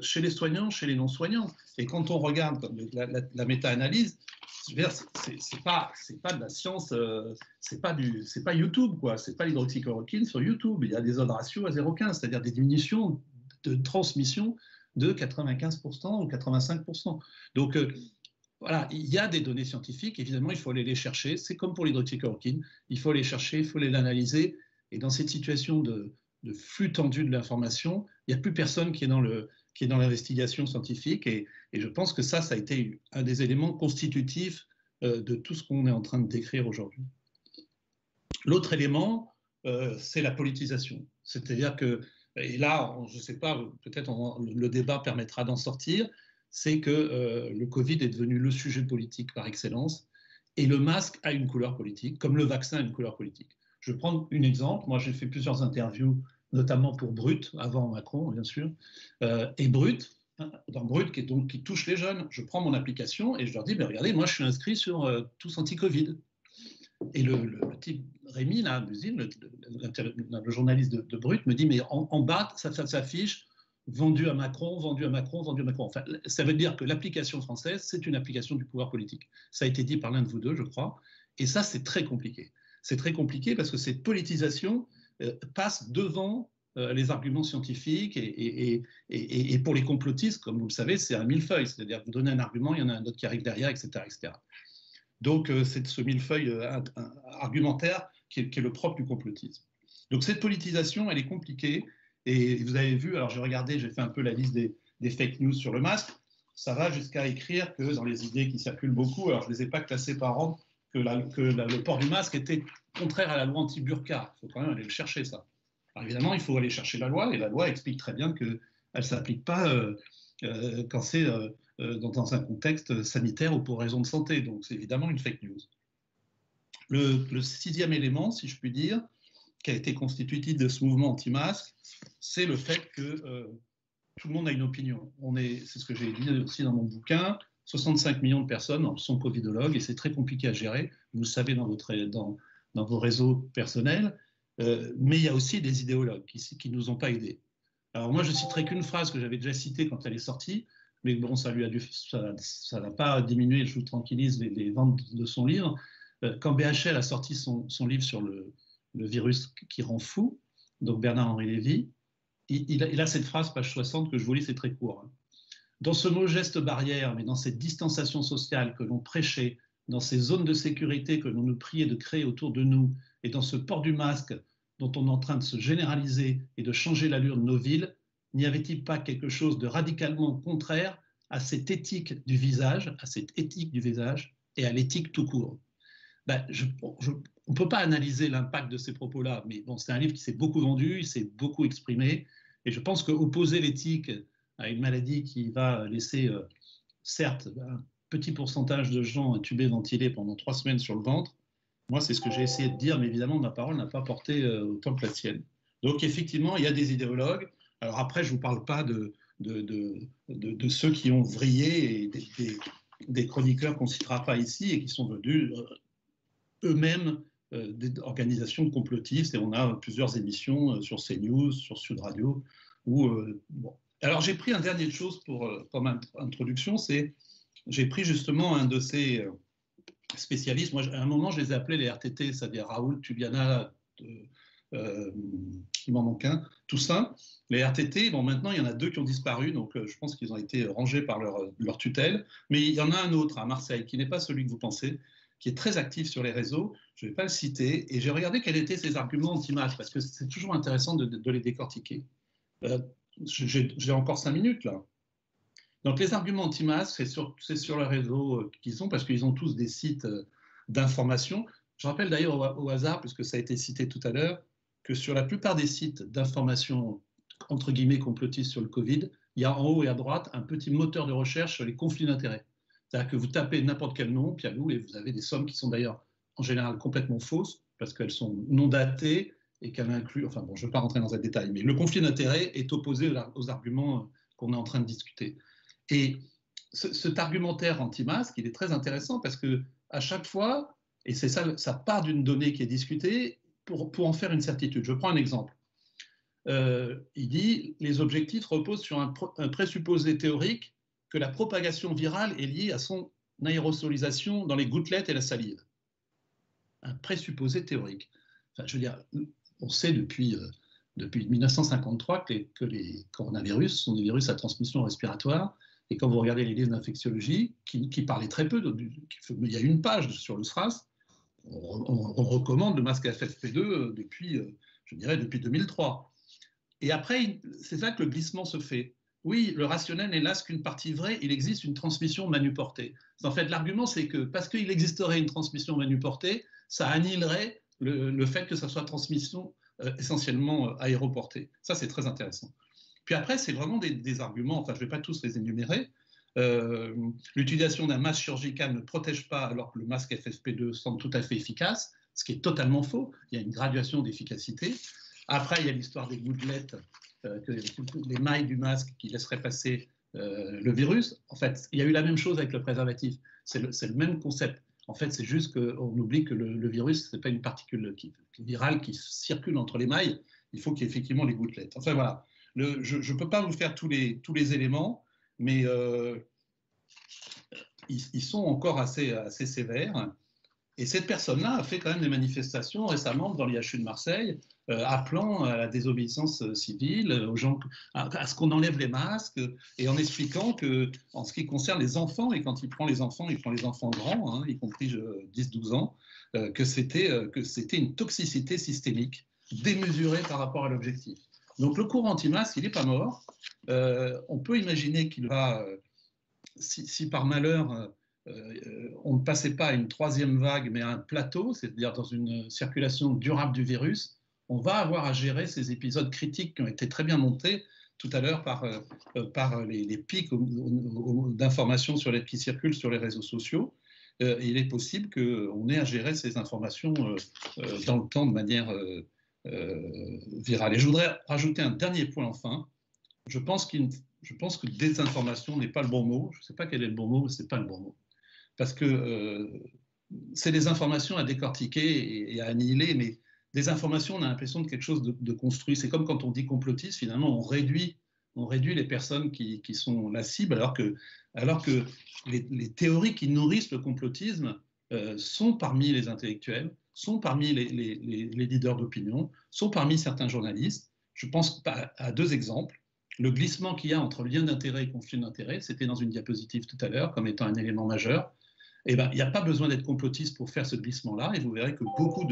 chez les soignants, chez les non-soignants. Et quand on regarde la méta-analyse, c'est pas de la science, c'est pas YouTube, quoi. C'est pas l'hydroxychloroquine sur YouTube. Il y a des odds ratios à 0,15, c'est-à-dire des diminutions de transmission de 95% ou 85%. Donc, voilà, il y a des données scientifiques, évidemment, il faut aller les chercher. C'est comme pour l'hydroxychloroquine, il faut les chercher, il faut les analyser. Et dans cette situation de flux tendu de l'information, il n'y a plus personne qui est dans l'investigation scientifique. Et je pense que ça a été un des éléments constitutifs de tout ce qu'on est en train de décrire aujourd'hui. L'autre élément, c'est la politisation. C'est-à-dire que, et là, je ne sais pas, peut-être le débat permettra d'en sortir, c'est que le Covid est devenu le sujet politique par excellence, et le masque a une couleur politique, comme le vaccin a une couleur politique. Je vais prendre un exemple. Moi, j'ai fait plusieurs interviews, notamment pour Brut, avant Macron, bien sûr, et Brut, dans Brut, qui touche les jeunes. Je prends mon application et je leur dis, ben, regardez, moi, je suis inscrit sur Tous Anti-Covid. Et le type, Rémi, là, le journaliste de Brut, me dit, mais en bas, ça s'affiche vendu à Macron, vendu à Macron, vendu à Macron. Enfin, ça veut dire que l'application française, c'est une application du pouvoir politique. Ça a été dit par l'un de vous deux, je crois. Et ça, c'est très compliqué. C'est très compliqué parce que cette politisation passe devant les arguments scientifiques et pour les complotistes, comme vous le savez, c'est un millefeuille, c'est-à-dire que vous donnez un argument, il y en a un autre qui arrive derrière, etc. etc. Donc, c'est ce millefeuille argumentaire qui est le propre du complotisme. Donc, cette politisation, elle est compliquée. Et vous avez vu, alors j'ai regardé, j'ai fait un peu la liste des fake news sur le masque. Ça va jusqu'à écrire que dans les idées qui circulent beaucoup, alors je ne les ai pas classées par ordre, que le port du masque était contraire à la loi anti-burqa. Il faut quand même aller le chercher, ça. Alors évidemment, il faut aller chercher la loi, et la loi explique très bien qu'elle ne s'applique pas quand c'est dans un contexte sanitaire ou pour raison de santé. Donc c'est évidemment une fake news. Le sixième élément, si je puis dire, qui a été constitutif de ce mouvement anti-masque, c'est le fait que tout le monde a une opinion. C'est ce que j'ai dit aussi dans mon bouquin, 65 millions de personnes sont covidologues et c'est très compliqué à gérer, vous le savez dans vos réseaux personnels, mais il y a aussi des idéologues qui ne nous ont pas aidés. Alors moi, je citerai qu'une phrase que j'avais déjà citée quand elle est sortie, mais bon, ça n'a pas diminué, je vous tranquillise, les ventes de son livre. Quand BHL a sorti son livre sur le virus qui rend fou, donc Bernard-Henri Lévy, il a cette phrase, page 60, que je vous lis, c'est très court. Dans ce mot geste barrière, mais dans cette distanciation sociale que l'on prêchait, dans ces zones de sécurité que l'on nous priait de créer autour de nous, et dans ce port du masque dont on est en train de se généraliser et de changer l'allure de nos villes, n'y avait-il pas quelque chose de radicalement contraire à cette éthique du visage, et à l'éthique tout court? On ne peut pas analyser l'impact de ces propos-là, mais bon, c'est un livre qui s'est beaucoup vendu, il s'est beaucoup exprimé, et je pense qu'opposer l'éthique à une maladie qui va laisser, certes, un petit pourcentage de gens intubés, ventilés pendant 3 semaines sur le ventre, moi, c'est ce que j'ai essayé de dire, mais évidemment, ma parole n'a pas porté autant que la sienne. Donc, effectivement, il y a des idéologues. Alors après, je ne vous parle pas de ceux qui ont vrillé et des chroniqueurs qu'on ne citera pas ici et qui sont venus eux-mêmes des organisations complotistes, et on a plusieurs émissions sur CNews, sur Sud Radio. Bon. Alors j'ai pris un dernier chose comme introduction, c'est j'ai pris justement un de ces spécialistes. Moi, à un moment, je les ai appelés les RTT, c'est-à-dire Raoul, Tubiana, il m'en manque un, Toussaint. Les RTT, bon, maintenant, il y en a 2 qui ont disparu, donc je pense qu'ils ont été rangés par leur tutelle. Mais il y en a un autre à Marseille, qui n'est pas celui que vous pensez, qui est très actif sur les réseaux, je ne vais pas le citer, et j'ai regardé quels étaient ses arguments anti-masque, parce que c'est toujours intéressant de les décortiquer. J'ai encore 5 minutes, là. Donc, les arguments anti-masque, c'est sur les réseaux qu'ils ont, parce qu'ils ont tous des sites d'information. Je rappelle d'ailleurs au hasard, puisque ça a été cité tout à l'heure, que sur la plupart des sites d'information, entre guillemets, complotistes sur le Covid, il y a en haut et à droite un petit moteur de recherche sur les conflits d'intérêts. C'est-à-dire que vous tapez n'importe quel nom, Pialou, et vous avez des sommes qui sont d'ailleurs en général complètement fausses, parce qu'elles sont non datées et qu'elles incluent, enfin bon, je ne vais pas rentrer dans ce détail, mais le conflit d'intérêts est opposé aux arguments qu'on est en train de discuter. Et cet argumentaire anti-masque, il est très intéressant parce que à chaque fois, et c'est ça part d'une donnée qui est discutée pour en faire une certitude. Je prends un exemple. Il dit les objectifs reposent sur un présupposé théorique que la propagation virale est liée à son aérosolisation dans les gouttelettes et la salive. Un présupposé théorique. Enfin, je veux dire, on sait depuis 1953 que les coronavirus sont des virus à transmission respiratoire. Et quand vous regardez les livres d'infectiologie, qui parlaient très peu, il y a une page sur le SRAS, on recommande le masque FFP2 depuis 2003. Et après, c'est là que le glissement se fait. Oui, le rationnel n'est là qu'une partie vraie, il existe une transmission manuportée. En fait, l'argument, c'est que parce qu'il existerait une transmission manuportée, ça annihilerait le fait que ça soit transmission essentiellement aéroportée. Ça, c'est très intéressant. Puis après, c'est vraiment des arguments, enfin, je ne vais pas tous les énumérer. L'utilisation d'un masque chirurgical ne protège pas alors que le masque FFP2 semble tout à fait efficace, ce qui est totalement faux. Il y a une graduation d'efficacité. Après, il y a l'histoire des gouttelettes, les mailles du masque qui laisseraient passer le virus. En fait, il y a eu la même chose avec le préservatif. C'est le même concept. En fait, c'est juste qu'on oublie que le virus, ce n'est pas une particule virale qui circule entre les mailles. Il faut qu'il y ait effectivement les gouttelettes. Enfin, voilà. Je ne peux pas vous faire tous les éléments, mais ils sont encore assez sévères. Et cette personne-là a fait quand même des manifestations récemment dans l'IHU de Marseille, appelant à la désobéissance civile, aux gens, à ce qu'on enlève les masques, et en expliquant que, en ce qui concerne les enfants, et quand il prend les enfants grands, hein, y compris 10-12 ans, que c'était une toxicité systémique, démesurée par rapport à l'objectif. Donc le courant anti-masque, il n'est pas mort. On peut imaginer qu'il va, si par malheur on ne passait pas à une troisième vague, mais à un plateau, c'est-à-dire dans une circulation durable du virus, on va avoir à gérer ces épisodes critiques qui ont été très bien montés tout à l'heure par les pics d'informations qui circulent sur les réseaux sociaux. Il est possible qu'on ait à gérer ces informations dans le temps de manière virale. Et je voudrais rajouter un dernier point enfin. Je pense que désinformation n'est pas le bon mot. Je ne sais pas quel est le bon mot, mais ce n'est pas le bon mot. Parce que c'est des informations à décortiquer et à annihiler, mais des informations, on a l'impression de quelque chose de construit. C'est comme quand on dit complotiste, finalement, on réduit les personnes qui sont la cible, alors que les théories qui nourrissent le complotisme sont parmi les intellectuels, sont parmi les leaders d'opinion, sont parmi certains journalistes. Je pense à deux exemples. Le glissement qu'il y a entre lien d'intérêt et conflit d'intérêt, c'était dans une diapositive tout à l'heure comme étant un élément majeur. Eh ben, il n'y a pas besoin d'être complotiste pour faire ce glissement-là, et vous verrez que beaucoup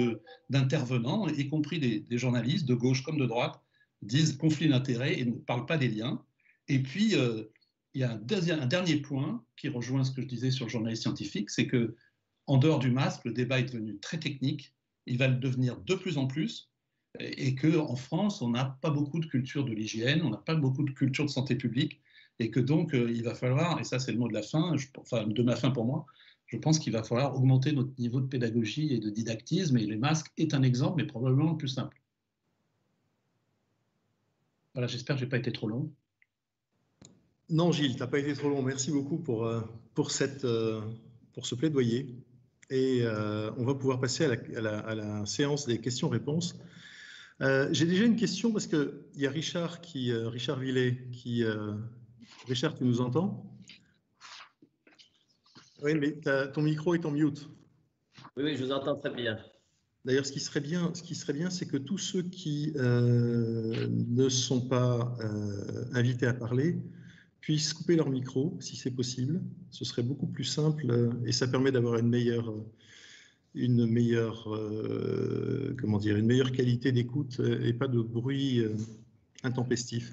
d'intervenants, y compris des journalistes de gauche comme de droite, disent conflit d'intérêts et ne parlent pas des liens. Et puis, il y a un dernier point qui rejoint ce que je disais sur le journalisme scientifique, c'est que en dehors du masque, le débat est devenu très technique, il va le devenir de plus en plus, et qu'en France, on n'a pas beaucoup de culture de l'hygiène, on n'a pas beaucoup de culture de santé publique, et que donc il va falloir, et ça c'est le mot de la fin, enfin de ma fin pour moi, je pense qu'il va falloir augmenter notre niveau de pédagogie et de didactisme, et les masques est un exemple, mais probablement le plus simple. Voilà, j'espère que je n'ai pas été trop long. Non, Gilles, tu n'as pas été trop long. Merci beaucoup pour ce plaidoyer. Et on va pouvoir passer à la séance des questions-réponses. J'ai déjà une question parce qu'il y a Richard Villet Richard, tu nous entends? Oui, mais ton micro est en mute. Oui, je vous entends très bien. D'ailleurs, ce qui serait bien, c'est que tous ceux qui ne sont pas invités à parler puissent couper leur micro, si c'est possible. Ce serait beaucoup plus simple et ça permet d'avoir une meilleure qualité d'écoute et pas de bruit intempestif.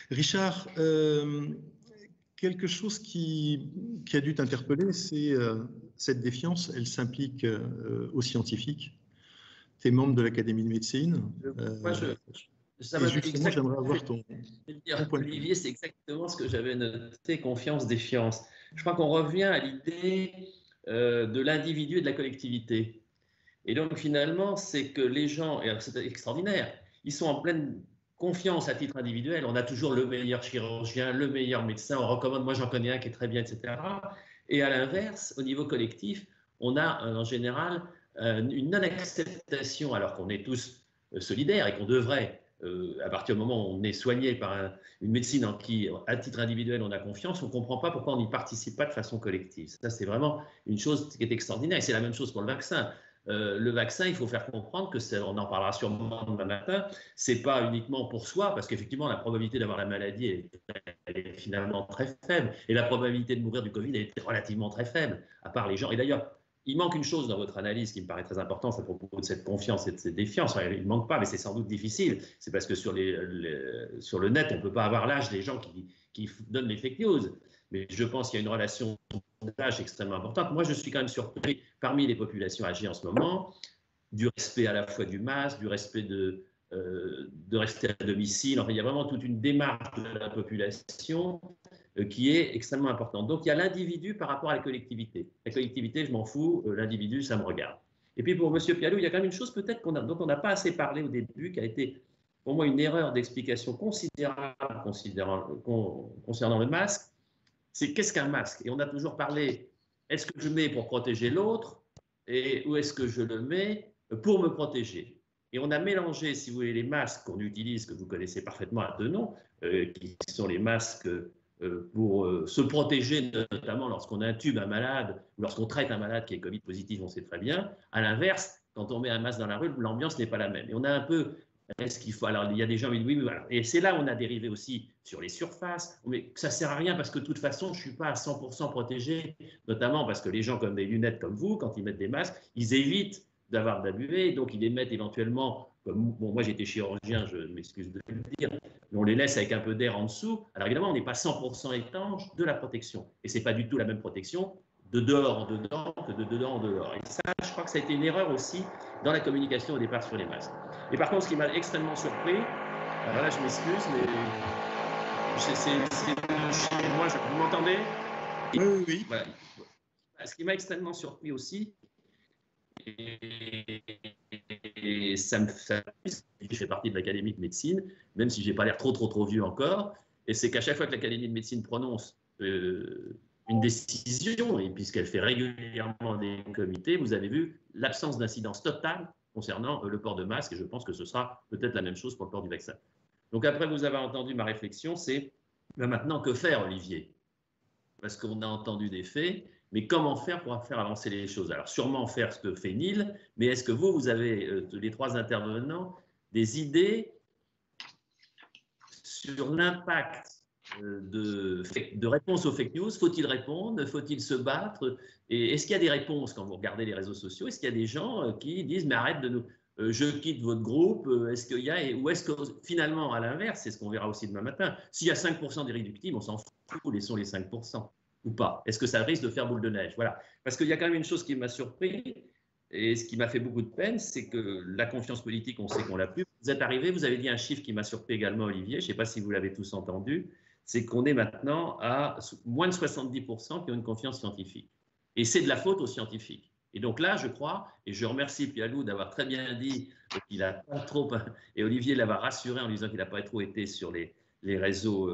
Richard, quelque chose qui a dû t'interpeller, c'est cette défiance. Elle s'implique aux scientifiques. Tu es membre de l'Académie de médecine. Justement, j'aimerais avoir ton point de vue. Olivier, c'est exactement ce que j'avais noté, confiance, défiance. Je crois qu'on revient à l'idée de l'individu et de la collectivité. Et donc, finalement, c'est que les gens, et c'est extraordinaire, ils sont en pleine confiance à titre individuel. On a toujours le meilleur chirurgien, le meilleur médecin, on recommande, moi j'en connais un qui est très bien, etc. Et à l'inverse, au niveau collectif, on a en général une non-acceptation, alors qu'on est tous solidaires et qu'on devrait, à partir du moment où on est soigné par une médecine en qui, à titre individuel, on a confiance, on ne comprend pas pourquoi on n'y participe pas de façon collective. Ça, c'est vraiment une chose qui est extraordinaire. Et c'est la même chose pour le vaccin. Le vaccin, il faut faire comprendre que, on en parlera sûrement demain matin, c'est pas uniquement pour soi, parce qu'effectivement, la probabilité d'avoir la maladie elle est finalement très faible. Et la probabilité de mourir du Covid est relativement très faible, à part les gens. Et d'ailleurs, il manque une chose dans votre analyse qui me paraît très importante à propos de cette confiance et de cette défiance. Enfin, il ne manque pas, mais c'est sans doute difficile. C'est parce que sur le net, on ne peut pas avoir l'âge des gens qui donnent les fake news. Mais je pense qu'il y a une relation d'âge extrêmement importante. Moi, je suis quand même surpris, parmi les populations âgées en ce moment, du respect à la fois du masque, du respect de rester à domicile. Enfin, il y a vraiment toute une démarche de la population qui est extrêmement importante. Donc, il y a l'individu par rapport à la collectivité. La collectivité, je m'en fous, l'individu, ça me regarde. Et puis, pour M. Pialou, il y a quand même une chose peut-être dont on n'a pas assez parlé au début, qui a été pour moi une erreur d'explication considérable concernant le masque. C'est qu'est-ce qu'un masque? Et on a toujours parlé, est-ce que je mets pour protéger l'autre ou est-ce que je le mets pour me protéger? Et on a mélangé, si vous voulez, les masques qu'on utilise, que vous connaissez parfaitement à deux noms, qui sont les masques pour se protéger, notamment lorsqu'on intube un malade ou lorsqu'on traite un malade qui est Covid positif, on sait très bien. À l'inverse, quand on met un masque dans la rue, l'ambiance n'est pas la même. Et on a un peu, est-ce qu'il faut, alors il y a des gens qui disent oui, voilà. Et c'est là où on a dérivé aussi sur les surfaces, mais ça ne sert à rien parce que de toute façon, je ne suis pas à 100% protégé, notamment parce que les gens comme des lunettes comme vous, quand ils mettent des masques, ils évitent d'avoir d'abus, donc ils les mettent éventuellement, comme bon, moi j'étais chirurgien, je m'excuse de le dire, mais on les laisse avec un peu d'air en dessous. Alors évidemment, on n'est pas 100% étanche de la protection. Et ce n'est pas du tout la même protection de dehors en dedans que de dedans en dehors. Et ça, je crois que ça a été une erreur aussi dans la communication au départ sur les masques. Et par contre, ce qui m'a extrêmement surpris, alors là je m'excuse, mais c'est chez moi, vous m'entendez? Oui, oui. Voilà. Ce qui m'a extrêmement surpris aussi, et ça je fais partie de l'Académie de médecine, même si je n'ai pas l'air trop vieux encore, et c'est qu'à chaque fois que l'Académie de médecine prononce une décision, et puisqu'elle fait régulièrement des comités, vous avez vu l'absence d'incidence totale concernant le port de masque, et je pense que ce sera peut-être la même chose pour le port du vaccin. Donc après vous avez entendu ma réflexion, c'est maintenant que faire, Olivier? Parce qu'on a entendu des faits, mais comment faire pour faire avancer les choses? Alors sûrement faire ce que fait Neil, mais est-ce que vous avez, les trois intervenants, des idées sur l'impact de réponse aux fake news? Faut-il répondre? Faut-il se battre? Et est-ce qu'il y a des réponses quand vous regardez les réseaux sociaux? Est-ce qu'il y a des gens qui disent mais arrête de nous, je quitte votre groupe? Est-ce qu'il y a, ou est-ce que finalement à l'inverse, c'est ce qu'on verra aussi demain matin, s'il y a 5% d'irréductibles, on s'en fout, laissons les 5% ou pas? Est-ce que ça risque de faire boule de neige? Voilà, parce qu'il y a quand même une chose qui m'a surpris. Et ce qui m'a fait beaucoup de peine, c'est que la confiance politique, on sait qu'on l'a plus. Vous êtes arrivé, vous avez dit un chiffre qui m'a surpris également, Olivier, je ne sais pas si vous l'avez tous entendu, c'est qu'on est maintenant à moins de 70% qui ont une confiance scientifique. Et c'est de la faute aux scientifiques. Et donc là, je crois, et je remercie Pialou d'avoir très bien dit qu'il n'a pas trop, et Olivier l'avoir rassuré en lui disant qu'il n'a pas trop été sur les réseaux,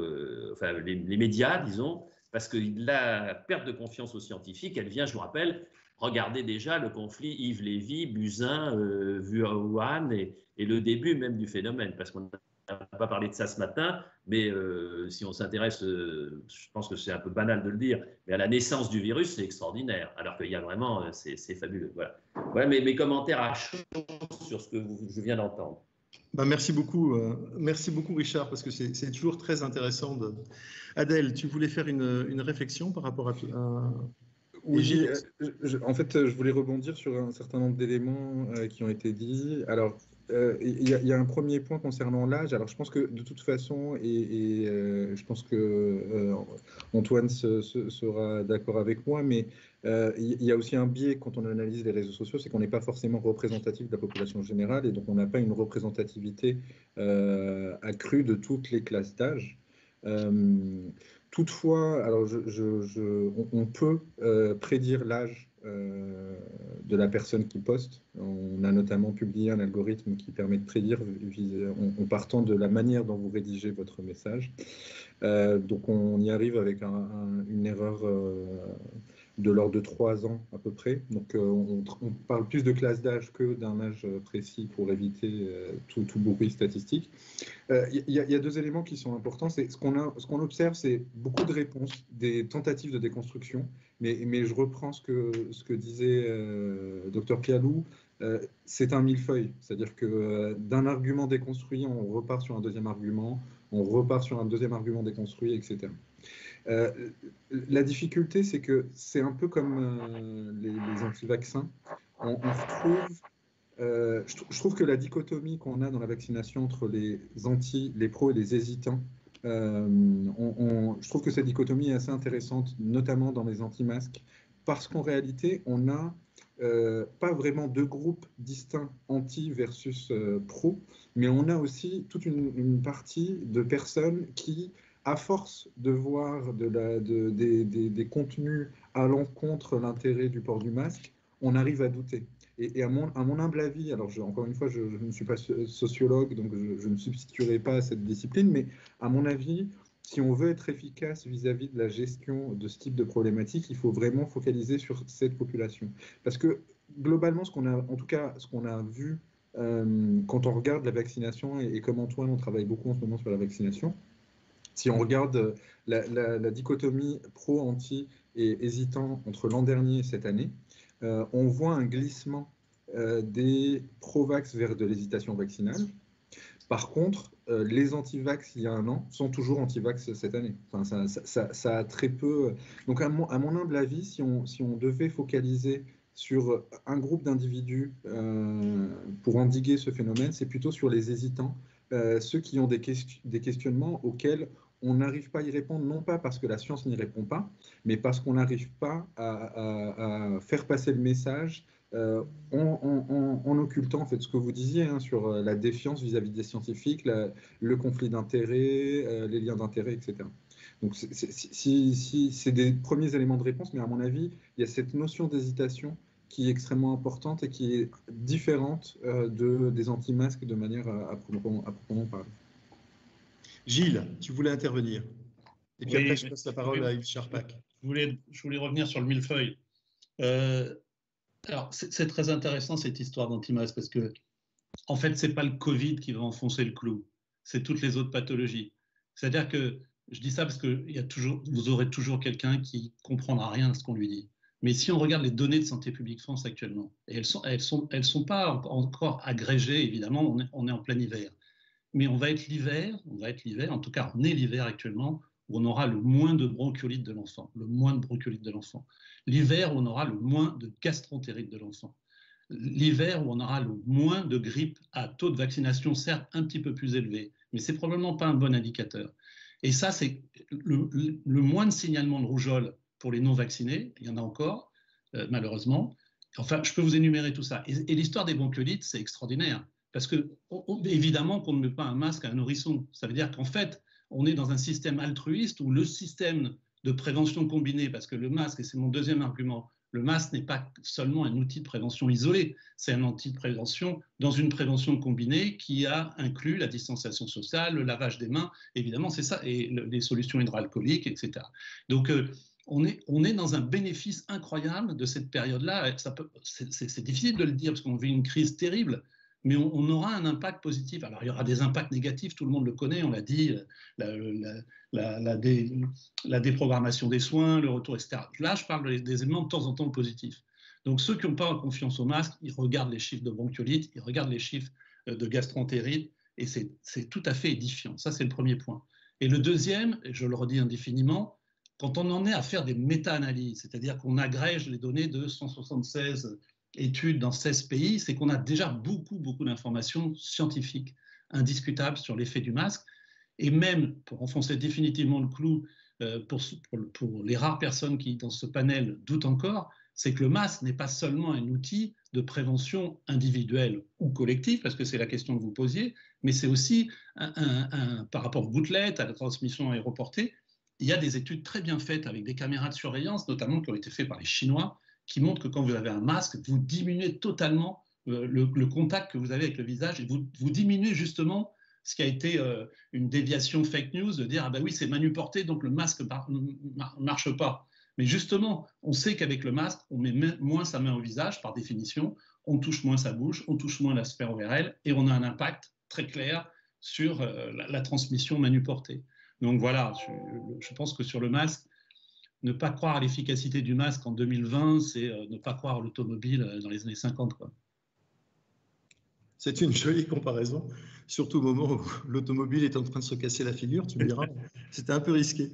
enfin les médias, disons, parce que la perte de confiance aux scientifiques, elle vient, je vous rappelle, regardez déjà le conflit Yves Lévy, Buzyn, vu à Wuhan, et le début même du phénomène, parce qu'on n'a pas parlé de ça ce matin, mais si on s'intéresse, je pense que c'est un peu banal de le dire, mais à la naissance du virus, c'est extraordinaire, alors qu'il y a vraiment, c'est fabuleux. Voilà mes commentaires à chaud sur ce que je viens d'entendre. Merci beaucoup Richard, parce que c'est toujours très intéressant. Adèle, tu voulais faire une réflexion par rapport à... Oui, en fait, je voulais rebondir sur un certain nombre d'éléments qui ont été dits. Alors, il y a un premier point concernant l'âge. Alors, je pense que de toute façon, et je pense que Antoine sera d'accord avec moi, mais il y a aussi un biais quand on analyse les réseaux sociaux, c'est qu'on n'est pas forcément représentatif de la population générale, et donc on n'a pas une représentativité accrue de toutes les classes d'âge. Toutefois, alors on peut prédire l'âge de la personne qui poste. On a notamment publié un algorithme qui permet de prédire en partant de la manière dont vous rédigez votre message. Donc on y arrive avec une erreur de l'ordre de 3 ans à peu près. Donc on parle plus de classe d'âge que d'un âge précis pour éviter tout bruit statistique. Il y a deux éléments qui sont importants. C'est ce qu'on observe, c'est beaucoup de réponses, des tentatives de déconstruction. Mais je reprends ce que disait Dr Pialou. C'est un millefeuille, c'est-à-dire que d'un argument déconstruit, on repart sur un deuxième argument, on repart sur un deuxième argument déconstruit, etc. La difficulté, c'est que c'est un peu comme les anti-vaccins. On retrouve, je trouve que la dichotomie qu'on a dans la vaccination entre les anti, les pros et les hésitants, je trouve que cette dichotomie est assez intéressante, notamment dans les anti-masques, parce qu'en réalité, on n'a pas vraiment deux groupes distincts, anti versus pro, mais on a aussi toute une partie de personnes qui, à force de voir des contenus allant contre l'intérêt du port du masque, on arrive à douter. Et à mon humble avis, alors encore une fois, je ne suis pas sociologue, donc je ne substituerai pas à cette discipline, mais à mon avis, si on veut être efficace vis-à-vis de la gestion de ce type de problématique, il faut vraiment focaliser sur cette population. Parce que globalement, ce qu'on a vu quand on regarde la vaccination, et comme Antoine, on travaille beaucoup en ce moment sur la vaccination, Si on regarde la dichotomie pro-anti et hésitant entre l'an dernier et cette année, on voit un glissement des pro-vax vers de l'hésitation vaccinale. Par contre, les anti-vax il y a un an sont toujours anti-vax cette année. Enfin, ça a très peu. Donc, à mon humble avis, si on devait focaliser sur un groupe d'individus pour endiguer ce phénomène, c'est plutôt sur les hésitants, ceux qui ont des questionnements auxquels on n'arrive pas à y répondre, non pas parce que la science n'y répond pas, mais parce qu'on n'arrive pas à faire passer le message en occultant en fait ce que vous disiez hein, sur la défiance vis-à-vis des scientifiques, le conflit d'intérêts, les liens d'intérêts, etc. Donc c'est des premiers éléments de réponse, mais à mon avis, il y a cette notion d'hésitation qui est extrêmement importante et qui est différente des anti-masques de manière à proprement parler. Gilles, tu voulais intervenir. Et puis Oui, après, je passe la parole à Yves Charpak. Je voulais revenir sur le millefeuille. Alors, c'est très intéressant cette histoire d'anti-masque parce que, en fait, ce n'est pas le Covid qui va enfoncer le clou, c'est toutes les autres pathologies. C'est-à-dire que, je dis ça parce que vous aurez toujours quelqu'un qui ne comprendra rien à ce qu'on lui dit. Mais si on regarde les données de Santé publique France actuellement, et elles sont pas encore agrégées, évidemment, on est en plein hiver. Mais on va être l'hiver, en tout cas on est l'hiver actuellement, où on aura le moins de bronchiolite de l'enfant, l'hiver où on aura le moins de gastroentérite de l'enfant, l'hiver où on aura le moins de grippe à taux de vaccination certes un petit peu plus élevé, mais c'est probablement pas un bon indicateur. Et ça, c'est le moins de signalement de rougeole pour les non-vaccinés, il y en a encore, malheureusement. Enfin, je peux vous énumérer tout ça. Et l'histoire des bronchiolites, c'est extraordinaire. Parce que, évidemment, qu'on ne met pas un masque à un nourrisson. Ça veut dire qu'en fait, on est dans un système altruiste où le système de prévention combinée, parce que le masque, et c'est mon deuxième argument, le masque n'est pas seulement un outil de prévention isolé, c'est un outil de prévention dans une prévention combinée qui a inclus la distanciation sociale, le lavage des mains, évidemment, c'est ça, et les solutions hydroalcooliques, etc. Donc, on est dans un bénéfice incroyable de cette période-là. C'est difficile de le dire parce qu'on vit une crise terrible, mais on aura un impact positif. Alors, il y aura des impacts négatifs, tout le monde le connaît, on l'a dit, la déprogrammation des soins, le retour, etc. Là, je parle des éléments de temps en temps positifs. Donc, ceux qui n'ont pas confiance au masque, ils regardent les chiffres de bronchiolite, ils regardent les chiffres de gastroentérite, et c'est tout à fait édifiant. Ça, c'est le premier point. Et le deuxième, et je le redis indéfiniment, quand on en est à faire des méta-analyses, c'est-à-dire qu'on agrège les données de 176 études dans 16 pays, c'est qu'on a déjà beaucoup d'informations scientifiques indiscutables sur l'effet du masque. Et même, pour enfoncer définitivement le clou, pour les rares personnes qui, dans ce panel, doutent encore, c'est que le masque n'est pas seulement un outil de prévention individuelle ou collective, parce que c'est la question que vous posiez, mais c'est aussi, par rapport aux gouttelettes, à la transmission aéroportée, il y a des études très bien faites avec des caméras de surveillance, notamment qui ont été faites par les Chinois, qui montrent que quand vous avez un masque, vous diminuez totalement le contact que vous avez avec le visage et vous diminuez justement ce qui a été une déviation fake news de dire « ah ben oui, c'est manuporté, donc le masque ne marche pas ». Mais justement, on sait qu'avec le masque, on met moins sa main au visage, par définition, on touche moins sa bouche, on touche moins la sphère ORL et on a un impact très clair sur la transmission manuportée. Donc voilà, je pense que sur le masque, ne pas croire à l'efficacité du masque en 2020, c'est ne pas croire à l'automobile dans les années 50, quoi. C'est une jolie comparaison, surtout au moment où l'automobile est en train de se casser la figure, tu me diras. C'était un peu risqué.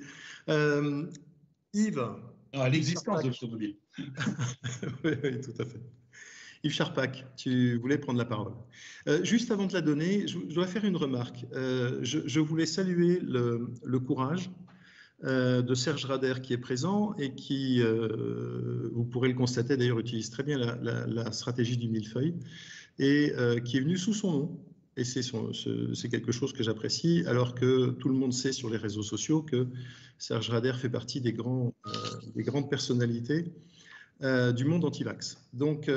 Yves. L'existence de l'automobile. Oui, tout à fait. Yves Charpak, tu voulais prendre la parole. Juste avant de la donner, je dois faire une remarque. Je voulais saluer le courage de Serge Rader qui est présent et qui, vous pourrez le constater d'ailleurs, utilise très bien la stratégie du millefeuille et qui est venu sous son nom. Et c'est quelque chose que j'apprécie, alors que tout le monde sait sur les réseaux sociaux que Serge Rader fait partie des grandes personnalités du monde anti-vax. Donc,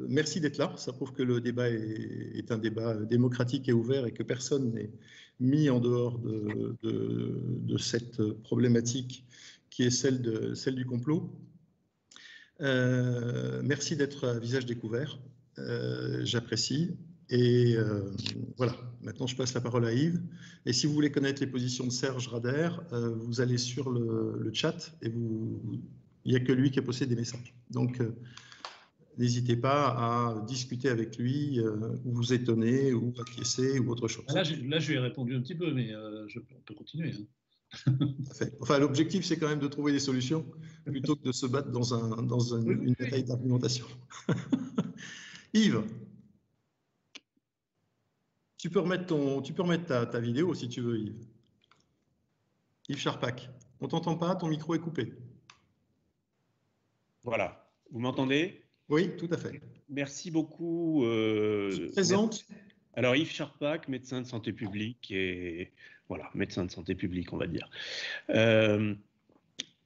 merci d'être là. Ça prouve que le débat est un débat démocratique et ouvert et que personne n'est mis en dehors de cette problématique qui est celle du complot. Merci d'être à visage découvert. J'apprécie. Et voilà, maintenant je passe la parole à Yves. Et si vous voulez connaître les positions de Serge Rader, vous allez sur le chat et il n'y a que lui qui a posté des messages. Donc, n'hésitez pas à discuter avec lui, ou vous étonner, ou acquiescer, ou autre chose. Là, je lui ai répondu un petit peu, mais on peut continuer. Hein. Enfin, l'objectif, c'est quand même de trouver des solutions plutôt que de se battre dans une bataille d'argumentation. Yves, tu peux remettre ta vidéo si tu veux, Yves. Yves Charpak. On t'entend pas, ton micro est coupé. Voilà. Vous m'entendez? Oui, tout à fait. Merci beaucoup. Tu te présentes? Alors, Yves Charpak, médecin de santé publique et voilà, médecin de santé publique, on va dire.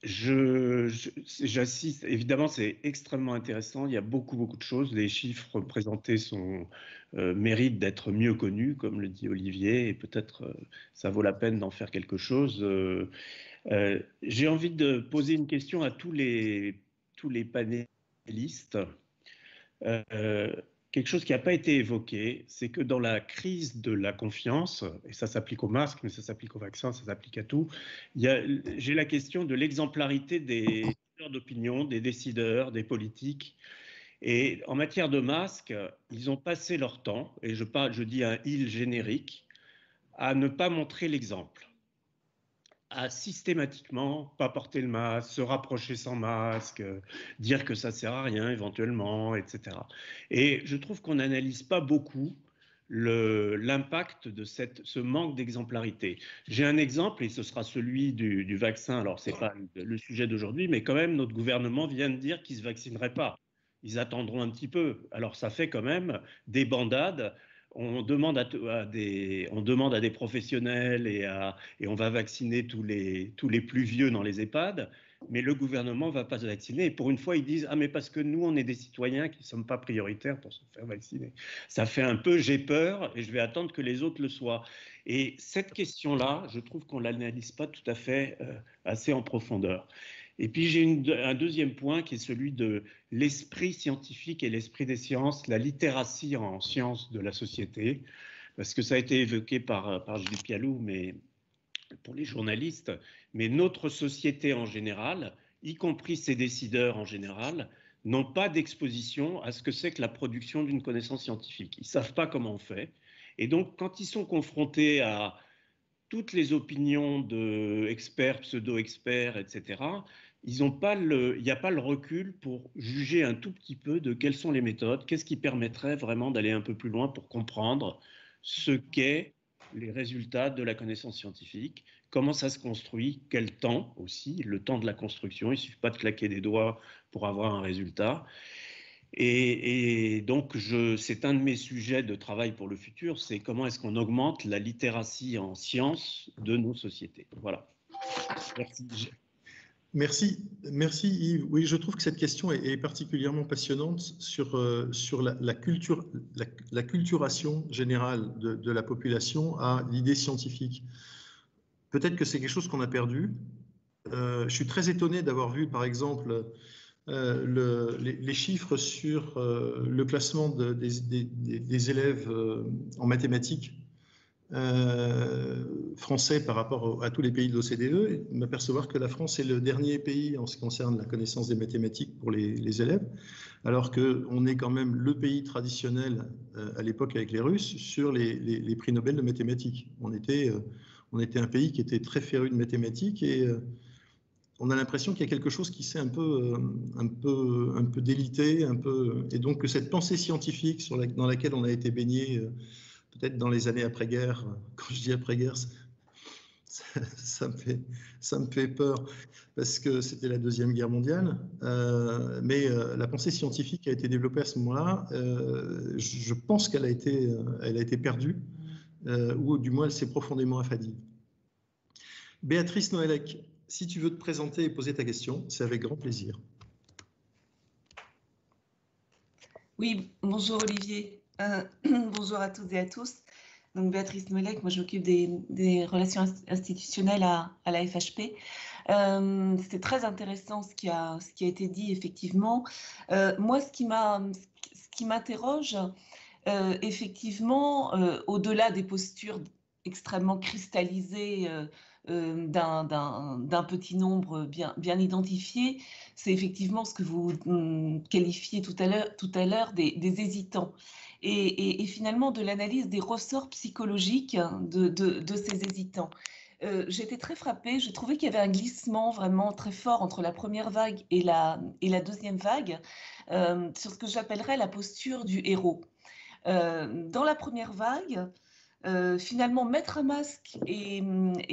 J'assiste, évidemment, c'est extrêmement intéressant. Il y a beaucoup de choses. Les chiffres présentés méritent d'être mieux connus, comme le dit Olivier, et peut-être ça vaut la peine d'en faire quelque chose. J'ai envie de poser une question à tous les panélistes. Quelque chose qui n'a pas été évoqué, c'est que dans la crise de la confiance, et ça s'applique au masque, mais ça s'applique au vaccin, ça s'applique à tout, j'ai la question de l'exemplarité des leaders d'opinion, des décideurs, des politiques. Et en matière de masque, ils ont passé leur temps, et je dis un « ils » générique, à ne pas montrer l'exemple, à systématiquement pas porter le masque, se rapprocher sans masque, dire que ça sert à rien éventuellement, etc. Et je trouve qu'on n'analyse pas beaucoup l'impact de ce manque d'exemplarité. J'ai un exemple, et ce sera celui du vaccin. Alors, ce n'est pas le sujet d'aujourd'hui, mais quand même, notre gouvernement vient de dire qu'il ne se vaccinerait pas. Ils attendront un petit peu. Alors, ça fait quand même des bandades. On demande à des professionnels et on va vacciner tous les plus vieux dans les EHPAD, mais le gouvernement ne va pas se vacciner. Et pour une fois, ils disent « Ah, mais parce que nous, on est des citoyens qui ne sommes pas prioritaires pour se faire vacciner. » Ça fait un peu « j'ai peur et je vais attendre que les autres le soient ». Et cette question-là, je trouve qu'on ne l'analyse pas tout à fait assez en profondeur. Et puis j'ai un deuxième point qui est celui de l'esprit scientifique et l'esprit des sciences, la littératie en sciences de la société, parce que ça a été évoqué par Gilles Pialou, mais pour les journalistes, mais notre société en général, y compris ses décideurs en général, n'ont pas d'exposition à ce que c'est que la production d'une connaissance scientifique. Ils ne savent pas comment on fait. Et donc, quand ils sont confrontés à toutes les opinions d'experts, pseudo-experts, etc., il n'y a pas le recul pour juger un tout petit peu de quelles sont les méthodes, qu'est-ce qui permettrait vraiment d'aller un peu plus loin pour comprendre ce qu'est les résultats de la connaissance scientifique, comment ça se construit, quel temps aussi, le temps de la construction, il ne suffit pas de claquer des doigts pour avoir un résultat. Et donc, c'est un de mes sujets de travail pour le futur, c'est comment est-ce qu'on augmente la littératie en sciences de nos sociétés. Voilà. Merci Yves. Oui, je trouve que cette question est particulièrement passionnante sur la culturation générale de la population à l'idée scientifique. Peut-être que c'est quelque chose qu'on a perdu. Je suis très étonné d'avoir vu, par exemple, les chiffres sur le classement des élèves en mathématiques français par rapport à tous les pays de l'OCDE, et m'apercevoir que la France est le dernier pays en ce qui concerne la connaissance des mathématiques pour les élèves, alors qu'on est quand même le pays traditionnel à l'époque avec les Russes sur les prix Nobel de mathématiques. On était un pays qui était très féru de mathématiques et on a l'impression qu'il y a quelque chose qui s'est un peu délité, et donc que cette pensée scientifique dans laquelle on a été baigné peut-être dans les années après-guerre, quand je dis après-guerre, ça me fait peur parce que c'était la Deuxième Guerre mondiale, mais la pensée scientifique a été développée à ce moment-là. Je pense qu'elle a été perdue, ou du moins elle s'est profondément affadie. Béatrice Noëllec, si tu veux te présenter et poser ta question, c'est avec grand plaisir. Oui, bonjour Olivier. Bonjour à toutes et à tous. Donc Béatrice Noëllec, moi je m'occupe des relations institutionnelles à la FHP. C'était très intéressant ce qui a été dit effectivement. Moi, ce qui m'interroge, effectivement, au-delà des postures extrêmement cristallisées d'un petit nombre bien identifié, c'est effectivement ce que vous qualifiez tout à l'heure des hésitants. Et finalement, de l'analyse des ressorts psychologiques de ces hésitants. J'étais très frappée, je trouvais qu'il y avait un glissement vraiment très fort entre la première vague et la deuxième vague, sur ce que j'appellerais la posture du héros. Dans la première vague, finalement, mettre un masque et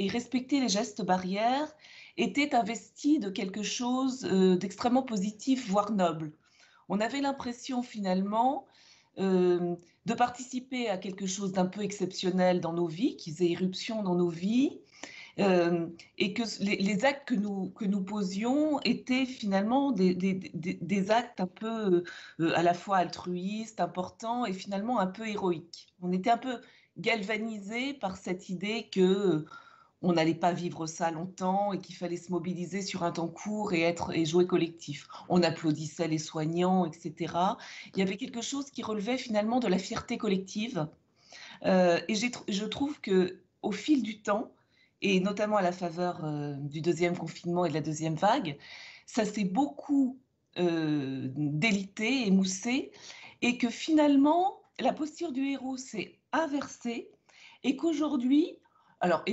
respecter les gestes barrières était investi de quelque chose d'extrêmement positif, voire noble. On avait l'impression finalement de participer à quelque chose d'un peu exceptionnel dans nos vies, qui faisait irruption dans nos vies, et que les actes que nous posions étaient finalement des actes un peu à la fois altruistes, importants et finalement un peu héroïques. On était un peu galvanisés par cette idée que on n'allait pas vivre ça longtemps et qu'il fallait se mobiliser sur un temps court et jouer collectif. On applaudissait les soignants, etc. Il y avait quelque chose qui relevait finalement de la fierté collective. Et je trouve qu'au fil du temps, et notamment à la faveur du deuxième confinement et de la deuxième vague, ça s'est beaucoup délité, émoussé, et que finalement, la posture du héros s'est inversée, et qu'aujourd'hui, alors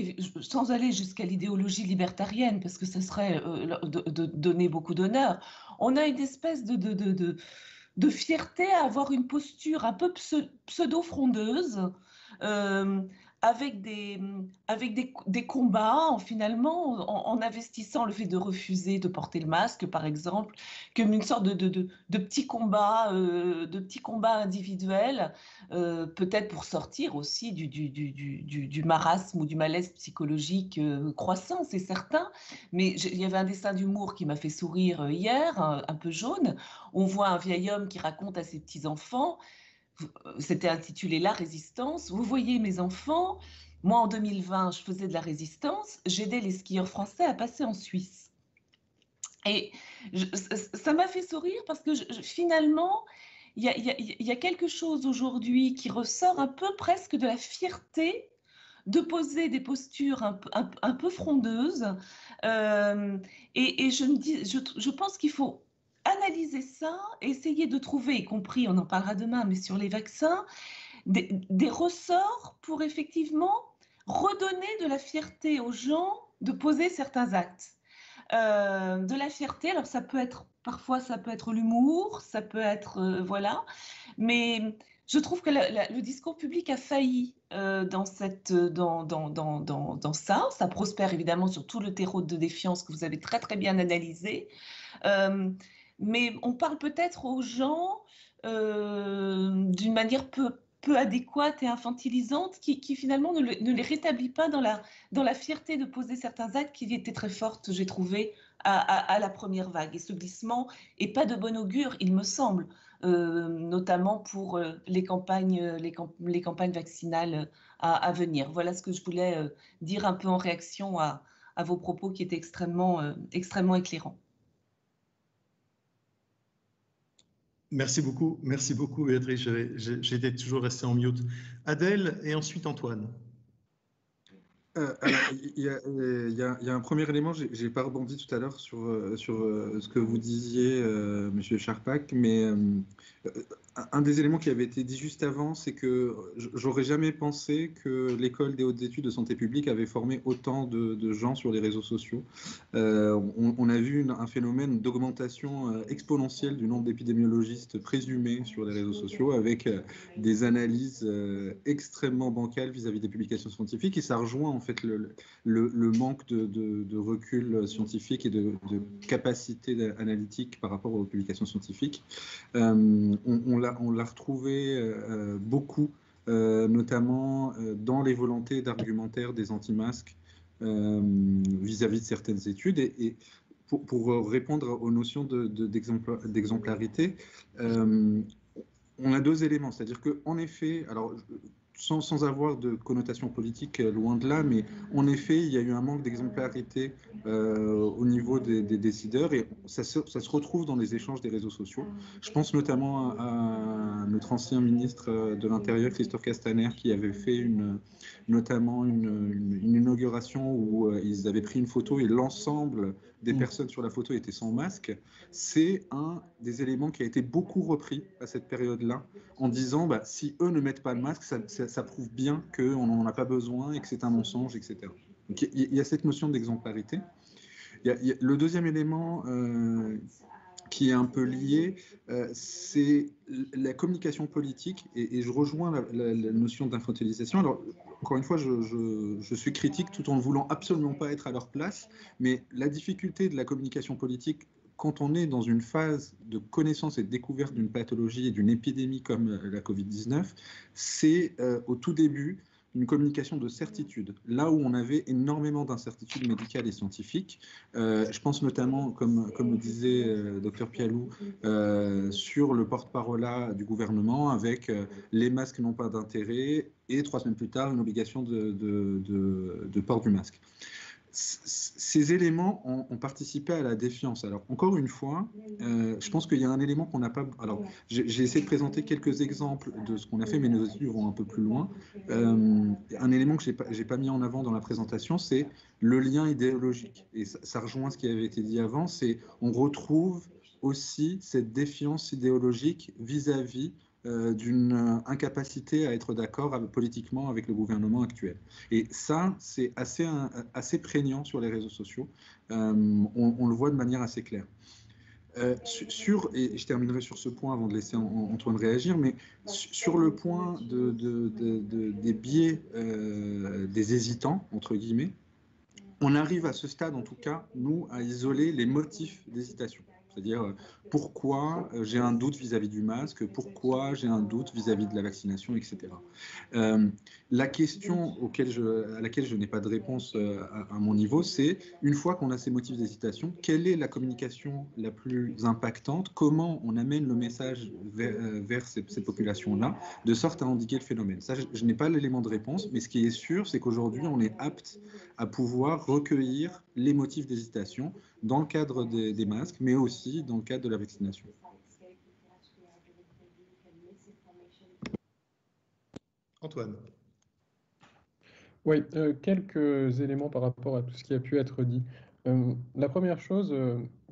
sans aller jusqu'à l'idéologie libertarienne, parce que ça serait de donner beaucoup d'honneur, on a une espèce de fierté à avoir une posture un peu pseudo-frondeuse, avec des combats, finalement, en investissant le fait de refuser de porter le masque, par exemple, comme une sorte de petits combats individuels, peut-être pour sortir aussi du marasme ou du malaise psychologique croissant, c'est certain. Mais il y avait un dessin d'humour qui m'a fait sourire hier, un peu jaune. On voit un vieil homme qui raconte à ses petits-enfants, c'était intitulé « La résistance ». Vous voyez mes enfants, moi en 2020, je faisais de la résistance, j'aidais les skieurs français à passer en Suisse. Et ça m'a fait sourire parce que finalement, il y a quelque chose aujourd'hui qui ressort un peu presque de la fierté de poser des postures un peu frondeuses. Et je pense qu'il faut analyser ça, essayer de trouver, y compris, on en parlera demain, mais sur les vaccins, des ressorts pour effectivement redonner de la fierté aux gens de poser certains actes. De la fierté, alors ça peut être, parfois ça peut être l'humour, ça peut être, voilà, mais je trouve que le discours public a failli dans ça prospère évidemment sur tout le terreau de défiance que vous avez très très bien analysé. Mais on parle peut-être aux gens d'une manière peu adéquate et infantilisante qui finalement ne les rétablit pas dans la fierté de poser certains actes qui étaient très fortes, j'ai trouvé, à la première vague. Et ce glissement n'est pas de bon augure, il me semble, notamment pour les campagnes vaccinales à venir. Voilà ce que je voulais dire un peu en réaction à vos propos qui étaient extrêmement éclairants. Merci beaucoup Béatrice, j'étais toujours resté en mute. Adèle et ensuite Antoine. Il y a un premier élément, je n'ai pas rebondi tout à l'heure sur ce que vous disiez, Monsieur Charpak, mais un des éléments qui avait été dit juste avant, c'est que j'aurais jamais pensé que l'école des hautes études de santé publique avait formé autant de gens sur les réseaux sociaux. On a vu un phénomène d'augmentation exponentielle du nombre d'épidémiologistes présumés sur les réseaux sociaux, avec des analyses extrêmement bancales vis-à-vis des publications scientifiques, et ça rejoint en fait le manque de recul scientifique et de capacité analytique par rapport aux publications scientifiques. On l'a retrouvé beaucoup, notamment dans les volontés d'argumentaire des anti-masques vis-à-vis de certaines études. Et pour répondre aux notions d'exemplarité, on a deux éléments. C'est-à-dire qu'en effet, alors, sans avoir de connotation politique, loin de là, mais en effet, il y a eu un manque d'exemplarité au niveau des décideurs, et ça se retrouve dans les échanges des réseaux sociaux. Je pense notamment à notre ancien ministre de l'Intérieur, Christophe Castaner, qui avait fait notamment une inauguration où ils avaient pris une photo et l'ensemble des personnes sur la photo étaient sans masque. C'est un des éléments qui a été beaucoup repris à cette période-là, en disant si eux ne mettent pas le masque, ça prouve bien qu'on n'en a pas besoin et que c'est un mensonge, etc. Donc il y a cette notion d'exemplarité. Le deuxième élément qui est un peu lié, c'est la communication politique, et je rejoins la notion d'infantilisation. Alors, encore une fois, je suis critique tout en ne voulant absolument pas être à leur place, mais la difficulté de la communication politique, quand on est dans une phase de connaissance et de découverte d'une pathologie et d'une épidémie comme la Covid-19, c'est au tout début une communication de certitude, là où on avait énormément d'incertitudes médicales et scientifiques. Je pense notamment, comme le disait Dr Pialou, sur le porte-parole du gouvernement, avec les masques n'ont pas d'intérêt, et 3 semaines plus tard, une obligation de port du masque. Ces éléments ont participé à la défiance. Alors, encore une fois, je pense qu'il y a un élément qu'on n'a pas... Alors, j'ai essayé de présenter quelques exemples de ce qu'on a fait, mais nos études vont un peu plus loin. Un élément que je n'ai pas mis en avant dans la présentation, c'est le lien idéologique. Et ça rejoint ce qui avait été dit avant, c'est on retrouve aussi cette défiance idéologique vis-à-vis d'une incapacité à être d'accord politiquement avec le gouvernement actuel. Et ça, c'est assez prégnant sur les réseaux sociaux. On le voit de manière assez claire. Et je terminerai sur ce point avant de laisser Antoine réagir, mais sur le point des biais des hésitants, entre guillemets, on arrive à ce stade, en tout cas, nous, à isoler les motifs d'hésitation. C'est-à-dire pourquoi j'ai un doute vis-à-vis du masque, pourquoi j'ai un doute vis-à-vis de la vaccination, etc. La question à laquelle je n'ai pas de réponse à mon niveau, c'est, une fois qu'on a ces motifs d'hésitation, quelle est la communication la plus impactante? Comment on amène le message vers ces populations-là, de sorte à endiguer le phénomène? Ça, je n'ai pas l'élément de réponse, mais ce qui est sûr, c'est qu'aujourd'hui, on est apte à pouvoir recueillir les motifs d'hésitation dans le cadre des masques, mais aussi dans le cadre de la vaccination. Antoine. Oui, quelques éléments par rapport à tout ce qui a pu être dit. La première chose,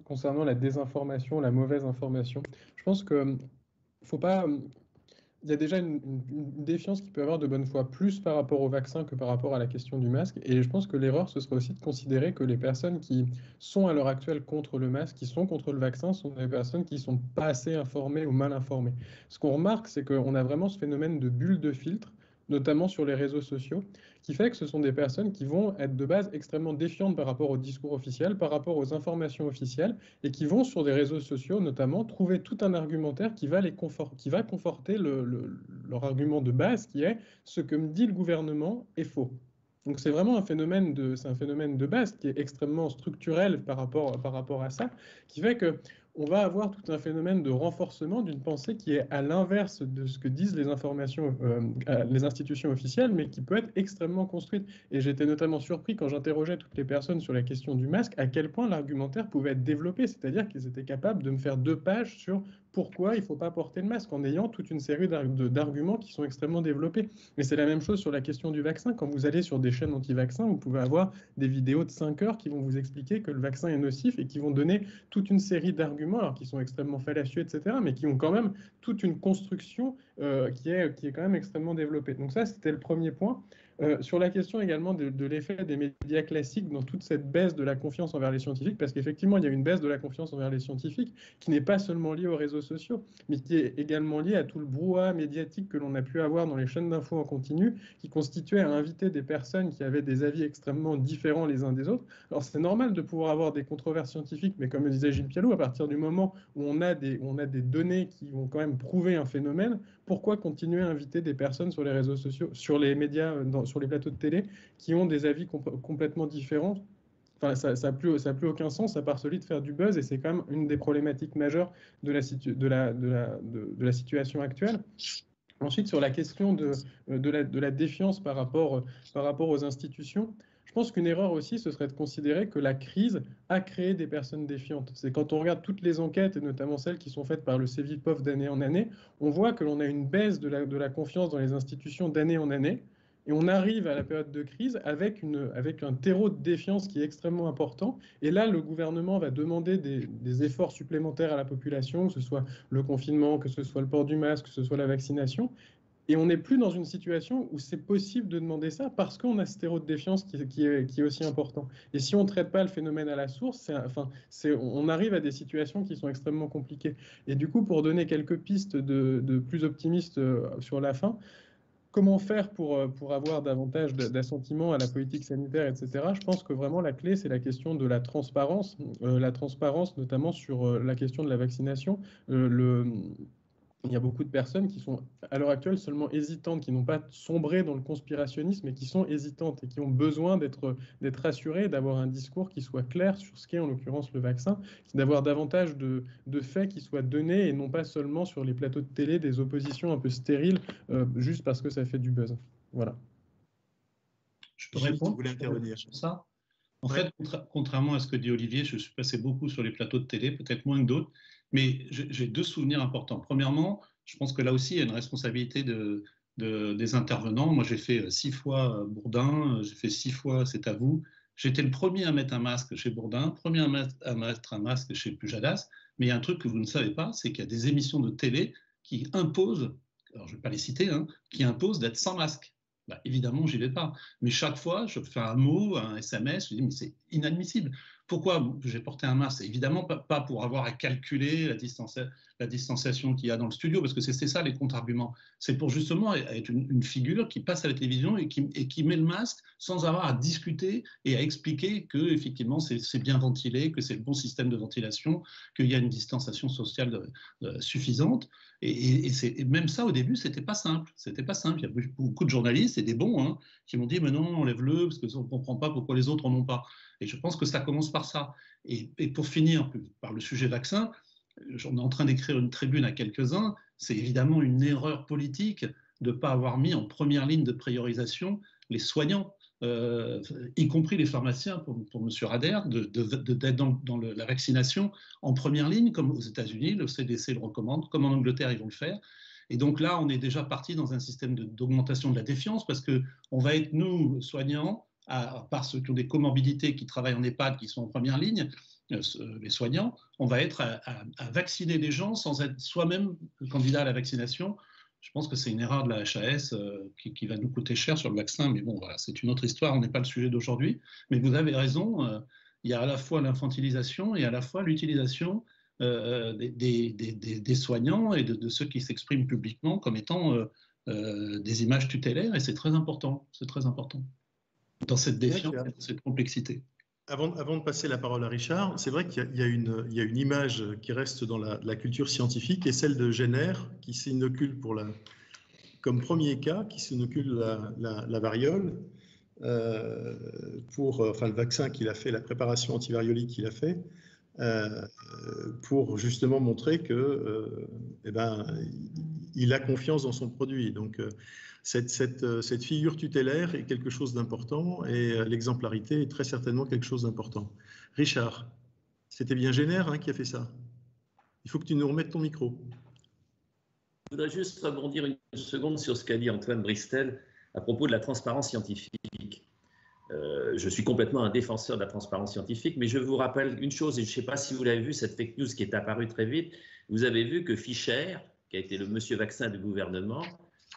concernant la désinformation, la mauvaise information, je pense que faut pas... Il y a déjà une défiance qui peut avoir de bonne foi, plus par rapport au vaccin que par rapport à la question du masque. Et je pense que l'erreur, ce serait aussi de considérer que les personnes qui sont à l'heure actuelle contre le masque, qui sont contre le vaccin, sont des personnes qui ne sont pas assez informées ou mal informées. Ce qu'on remarque, c'est qu'on a vraiment ce phénomène de bulle de filtre, notamment sur les réseaux sociaux, qui fait que ce sont des personnes qui vont être de base extrêmement défiantes par rapport au discours officiel, par rapport aux informations officielles, et qui vont sur des réseaux sociaux notamment trouver tout un argumentaire qui va conforter leur argument de base, qui est ce que me dit le gouvernement est faux. Donc c'est vraiment un phénomène de base qui est extrêmement structurel par rapport à ça, qui fait que on va avoir tout un phénomène de renforcement d'une pensée qui est à l'inverse de ce que disent les institutions officielles, mais qui peut être extrêmement construite. Et j'étais notamment surpris quand j'interrogeais toutes les personnes sur la question du masque, à quel point l'argumentaire pouvait être développé, c'est-à-dire qu'ils étaient capables de me faire 2 pages sur pourquoi il ne faut pas porter le masque, en ayant toute une série d'arguments qui sont extrêmement développés. Mais c'est la même chose sur la question du vaccin. Quand vous allez sur des chaînes anti-vaccins, vous pouvez avoir des vidéos de 5 heures qui vont vous expliquer que le vaccin est nocif et qui vont donner toute une série d'arguments, alors qui sont extrêmement fallacieux, etc., mais qui ont quand même toute une construction qui est quand même extrêmement développée. Donc ça, c'était le premier point. Sur la question également de l'effet des médias classiques dans toute cette baisse de la confiance envers les scientifiques, parce qu'effectivement, il y a une baisse de la confiance envers les scientifiques qui n'est pas seulement liée aux réseaux sociaux, mais qui est également liée à tout le brouhaha médiatique que l'on a pu avoir dans les chaînes d'infos en continu, qui constituait à inviter des personnes qui avaient des avis extrêmement différents les uns des autres. Alors c'est normal de pouvoir avoir des controverses scientifiques, mais comme le disait Gilles Pialou, à partir du moment où on a des données qui vont quand même prouver un phénomène, pourquoi continuer à inviter des personnes sur les réseaux sociaux, sur les médias, sur les plateaux de télé, qui ont des avis complètement différents? Enfin, ça n'a plus aucun sens à part celui de faire du buzz, et c'est quand même une des problématiques majeures de la situation actuelle. Ensuite, sur la question de la défiance par rapport aux institutions, Je pense qu'une erreur aussi, ce serait de considérer que la crise a créé des personnes défiantes. C'est quand on regarde toutes les enquêtes, et notamment celles qui sont faites par le Cevipof d'année en année, on voit que l'on a une baisse de la confiance dans les institutions d'année en année, et on arrive à la période de crise avec un terreau de défiance qui est extrêmement important. Et là, le gouvernement va demander des efforts supplémentaires à la population, que ce soit le confinement, que ce soit le port du masque, que ce soit la vaccination. Et on n'est plus dans une situation où c'est possible de demander ça parce qu'on a ce terreau de défiance qui est aussi important. Et si on ne traite pas le phénomène à la source, on arrive à des situations qui sont extrêmement compliquées. Et du coup, pour donner quelques pistes de plus optimistes sur la fin, comment faire pour avoir davantage d'assentiment à la politique sanitaire, etc. Je pense que vraiment la clé, c'est la question de la transparence notamment sur la question de la vaccination. Il y a beaucoup de personnes qui sont à l'heure actuelle seulement hésitantes, qui n'ont pas sombré dans le conspirationnisme, mais qui sont hésitantes et qui ont besoin d'être rassurées, d'avoir un discours qui soit clair sur ce qu'est en l'occurrence le vaccin, d'avoir davantage de faits qui soient donnés et non pas seulement sur les plateaux de télé des oppositions un peu stériles juste parce que ça fait du buzz. Voilà. Je peux répondre? Vous voulez intervenir sur ça? En fait, contrairement à ce que dit Olivier, je suis passé beaucoup sur les plateaux de télé, peut-être moins que d'autres, mais j'ai deux souvenirs importants. Premièrement, je pense que là aussi, il y a une responsabilité des intervenants. Moi, j'ai fait 6 fois Bourdin, j'ai fait 6 fois C'est à vous. J'étais le premier à mettre un masque chez Bourdin, premier à mettre un masque chez Pujadas, mais il y a un truc que vous ne savez pas, c'est qu'il y a des émissions de télé qui imposent, alors je ne vais pas les citer, qui imposent d'être sans masque. Bah, évidemment, j'y vais pas. Mais chaque fois, je fais un mot, un SMS, je dis, mais c'est inadmissible. Pourquoi j'ai porté un masque? Évidemment, pas pour avoir à calculer la distanciation qu'il y a dans le studio, parce que c'est ça les contre-arguments. C'est pour justement être une figure qui passe à la télévision et qui met le masque sans avoir à discuter et à expliquer que effectivement c'est bien ventilé, que c'est le bon système de ventilation, qu'il y a une distanciation sociale suffisante. Et même ça, au début, c'était pas simple. C'était pas simple. Il y a beaucoup de journalistes, et des bons, qui m'ont dit, mais non, enlève-le, parce qu'on ne comprend pas pourquoi les autres n'en ont pas. Et je pense que ça commence par ça. Et pour finir par le sujet vaccin, on est en train d'écrire une tribune à quelques-uns. C'est évidemment une erreur politique de ne pas avoir mis en première ligne de priorisation les soignants, y compris les pharmaciens, pour M. Rader, d'être dans la vaccination en première ligne, comme aux États-Unis, le CDC le recommande, comme en Angleterre, ils vont le faire. Et donc là, on est déjà parti dans un système d'augmentation de la défiance, parce qu'on va être, nous, soignants, à part ceux qui ont des comorbidités, qui travaillent en EHPAD, qui sont en première ligne, les soignants, on va être à vacciner les gens sans être soi-même candidat à la vaccination. Je pense que c'est une erreur de la HAS qui va nous coûter cher sur le vaccin, mais bon, voilà, c'est une autre histoire, on n'est pas le sujet d'aujourd'hui. Mais vous avez raison, il y a à la fois l'infantilisation et à la fois l'utilisation des soignants et de ceux qui s'expriment publiquement comme étant des images tutélaires, et c'est très important, dans cette défiance et dans cette complexité. Avant de passer la parole à Richard, c'est vrai qu'il y a une image qui reste dans la culture scientifique, et celle de Jenner, qui s'inocule comme premier cas, qui s'inocule la variole, enfin le vaccin qu'il a fait, la préparation antivariolique qu'il a fait, pour justement montrer que, il a confiance dans son produit. Donc, cette figure tutélaire est quelque chose d'important, et l'exemplarité est très certainement quelque chose d'important. Richard, c'était bien Jenner qui a fait ça. Il faut que tu nous remettes ton micro. Je voudrais juste rebondir une seconde sur ce qu'a dit Antoine Bristel à propos de la transparence scientifique. Je suis complètement un défenseur de la transparence scientifique, mais je vous rappelle une chose, et je ne sais pas si vous l'avez vu, cette fake news qui est apparue très vite. Vous avez vu que Fischer, qui a été le monsieur vaccin du gouvernement,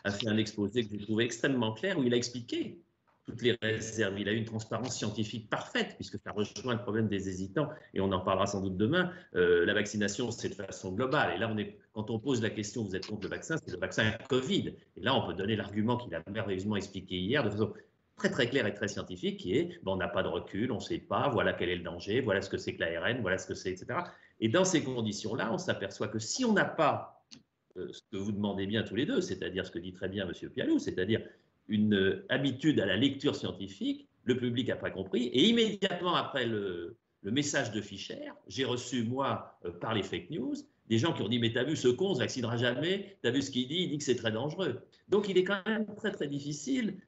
a fait un exposé que je trouvais extrêmement clair, où il a expliqué toutes les réserves. Il a eu une transparence scientifique parfaite, puisque ça rejoint le problème des hésitants, et on en parlera sans doute demain. La vaccination, c'est de façon globale. Et là, quand on pose la question, vous êtes contre le vaccin, c'est le vaccin Covid. Et là, on peut donner l'argument qu'il a merveilleusement expliqué hier, de façon très très claire et très scientifique, qui est on n'a pas de recul, on ne sait pas, voilà quel est le danger, voilà ce que c'est que l'ARN, voilà ce que c'est, etc. Et dans ces conditions-là, on s'aperçoit que si on n'a pas ce que vous demandez bien tous les deux, c'est-à-dire ce que dit très bien M. Pialou, c'est-à-dire une habitude à la lecture scientifique, le public n'a pas compris, et immédiatement après le message de Fischer, j'ai reçu, moi, par les fake news, des gens qui ont dit « mais t'as vu ce con, on ne se vaccinera jamais, t'as vu ce qu'il dit, il dit que c'est très dangereux ». Donc il est quand même très très difficile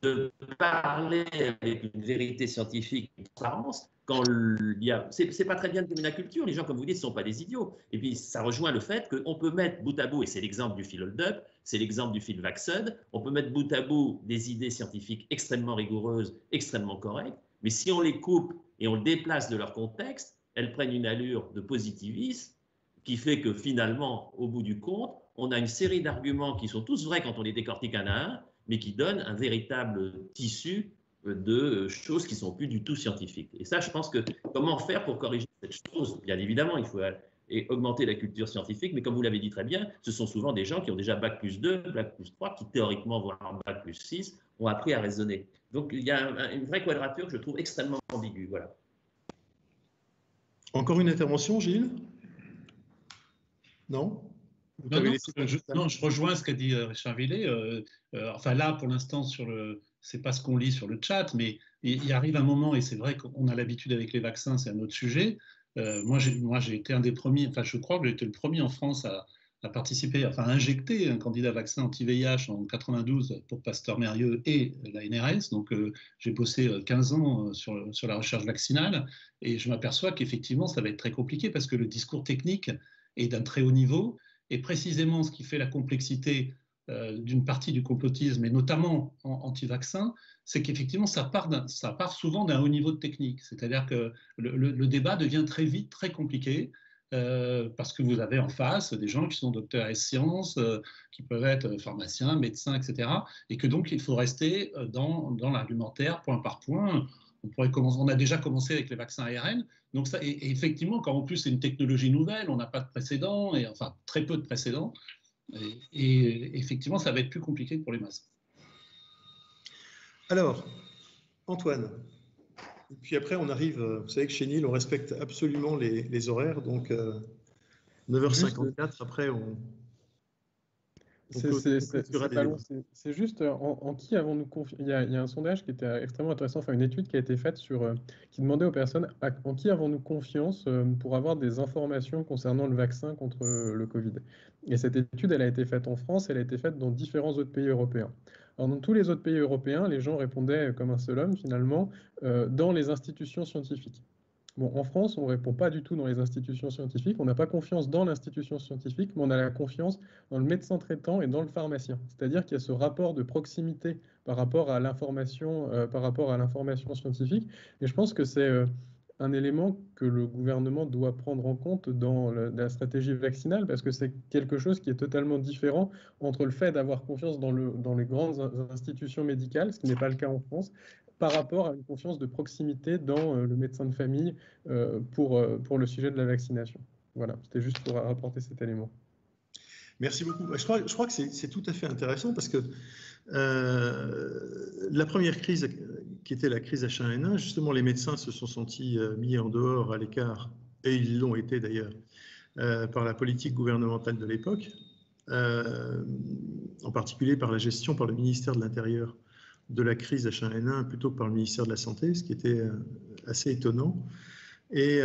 de parler avec une vérité scientifique, une transparence, quand il y a... C'est pas très bien de donner la culture, les gens, comme vous dites, ne sont pas des idiots. Et puis, ça rejoint le fait qu'on peut mettre bout à bout, et c'est l'exemple du fil hold-up, c'est l'exemple du fil Vaxud, on peut mettre bout à bout des idées scientifiques extrêmement rigoureuses, extrêmement correctes, mais si on les coupe et on le déplace de leur contexte, elles prennent une allure de positivisme qui fait que finalement, au bout du compte, on a une série d'arguments qui sont tous vrais quand on les décortique un à un, mais qui donnent un véritable tissu de choses qui ne sont plus du tout scientifiques. Et ça, je pense que comment faire pour corriger cette chose? Bien évidemment, il faut augmenter la culture scientifique, mais comme vous l'avez dit très bien, ce sont souvent des gens qui ont déjà Bac plus 2, Bac plus 3, qui théoriquement, voire Bac plus 6, ont appris à raisonner. Donc il y a une vraie quadrature que je trouve extrêmement ambiguë. Voilà. Encore une intervention, Gilles? Non? Non, je rejoins ce qu'a dit Richard Villet. Enfin là, pour l'instant, c'est pas ce qu'on lit sur le chat, mais il arrive un moment, et c'est vrai qu'on a l'habitude avec les vaccins, c'est un autre sujet. Moi, j'ai été un des premiers, enfin je crois que j'ai été le premier en France à participer, enfin à injecter un candidat vaccin anti-VIH en 92 pour Pasteur-Mérieux et la NRS. Donc j'ai bossé 15 ans sur la recherche vaccinale, et je m'aperçois qu'effectivement, ça va être très compliqué parce que le discours technique est d'un très haut niveau. Et précisément, ce qui fait la complexité d'une partie du complotisme, et notamment anti-vaccin, c'est qu'effectivement, ça part souvent d'un haut niveau de technique. C'est-à-dire que le débat devient très vite très compliqué parce que vous avez en face des gens qui sont docteurs en sciences, qui peuvent être pharmaciens, médecins, etc. Et que donc, il faut rester dans l'argumentaire point par point. On a déjà commencé avec les vaccins ARN. Donc ça, et effectivement, quand en plus c'est une technologie nouvelle, on n'a pas de précédent, et enfin très peu de précédents, et effectivement, ça va être plus compliqué pour les masses. Alors, Antoine, et puis après on arrive, vous savez que chez Nil, on respecte absolument les horaires, donc 9h54, après on... C'est juste en qui avons-nous confiance. Il y a un sondage qui était extrêmement intéressant, enfin une étude qui a été faite qui demandait aux personnes en qui avons-nous confiance pour avoir des informations concernant le vaccin contre le Covid. Et cette étude, elle a été faite en France, elle a été faite dans différents autres pays européens. Alors, dans tous les autres pays européens, les gens répondaient comme un seul homme, finalement, dans les institutions scientifiques. Bon, en France, on ne répond pas du tout dans les institutions scientifiques, on n'a pas confiance dans l'institution scientifique, mais on a la confiance dans le médecin traitant et dans le pharmacien. C'est-à-dire qu'il y a ce rapport de proximité par rapport à l'information scientifique. Et je pense que c'est un élément que le gouvernement doit prendre en compte dans la stratégie vaccinale, parce que c'est quelque chose qui est totalement différent entre le fait d'avoir confiance dans les grandes institutions médicales, ce qui n'est pas le cas en France, par rapport à une confiance de proximité dans le médecin de famille pour le sujet de la vaccination. Voilà, c'était juste pour rapporter cet élément. Merci beaucoup. Je crois que c'est tout à fait intéressant parce que la première crise, qui était la crise H1N1, justement, les médecins se sont sentis mis en dehors, à l'écart, et ils l'ont été d'ailleurs, par la politique gouvernementale de l'époque, en particulier par la gestion par le ministère de l'Intérieur de la crise H1N1 plutôt que par le ministère de la Santé, ce qui était assez étonnant. Et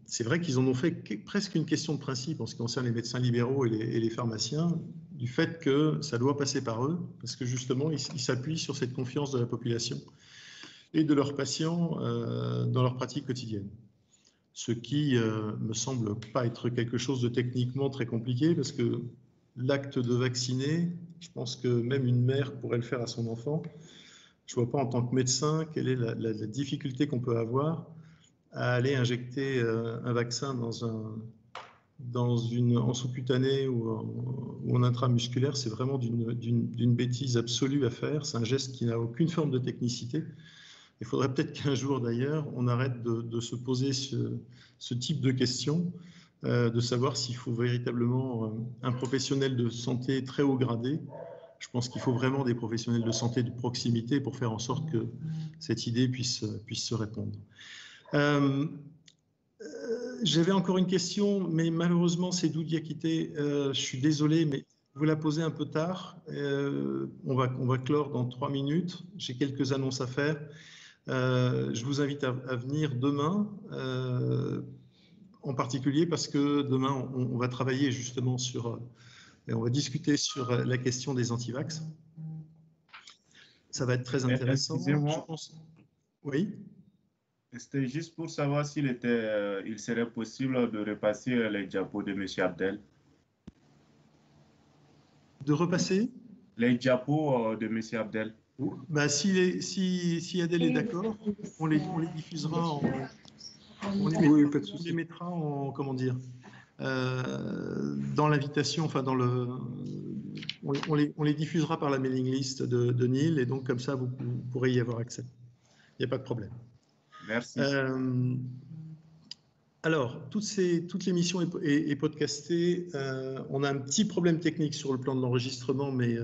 c'est vrai qu'ils en ont fait presque une question de principe en ce qui concerne les médecins libéraux et les pharmaciens, du fait que ça doit passer par eux, parce que justement, ils s'appuient sur cette confiance de la population et de leurs patients dans leur pratique quotidienne. Ce qui me semble pas être quelque chose de techniquement très compliqué, parce que l'acte de vacciner, je pense que même une mère pourrait le faire à son enfant. Je ne vois pas en tant que médecin quelle est la difficulté qu'on peut avoir à aller injecter un vaccin en sous-cutané ou en intramusculaire. C'est vraiment d'une bêtise absolue à faire. C'est un geste qui n'a aucune forme de technicité. Il faudrait peut-être qu'un jour, d'ailleurs, on arrête de se poser ce type de questions, de savoir s'il faut véritablement un professionnel de santé très haut gradé. Je pense qu'il faut vraiment des professionnels de santé de proximité pour faire en sorte que cette idée puisse se répandre. J'avais encore une question, mais malheureusement, c'est Doud Diakité. Je suis désolé, mais vous la posez un peu tard. On va clore dans 3 minutes. J'ai quelques annonces à faire. Je vous invite à venir demain, en particulier parce que demain, on va travailler justement et on va discuter sur la question des antivax. ça va être très intéressant. Excusez-moi. Je pense. Oui. C'était juste pour savoir s'il il serait possible de repasser les diapos de M. Abdel. De repasser Les diapos de M. Abdel. Bah, si Adèle est d'accord, on les diffusera on les mettra en, comment dire, dans l'invitation, enfin on les diffusera par la mailing list de Neil, et donc comme ça vous pourrez y avoir accès. Il n'y a pas de problème. Merci. Alors, toute l'émission est podcastée. On a un petit problème technique sur le plan de l'enregistrement, mais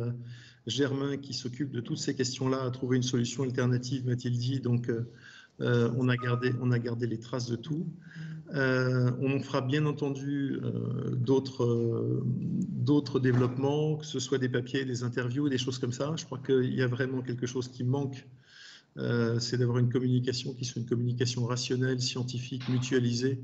Germain, qui s'occupe de toutes ces questions-là, a trouvé une solution alternative, m'a-t-il dit. Donc, on a gardé les traces de tout. On fera bien entendu d'autres développements, que ce soit des papiers, des interviews, des choses comme ça. Je crois qu'il y a vraiment quelque chose qui manque. C'est d'avoir une communication qui soit une communication rationnelle, scientifique, mutualisée,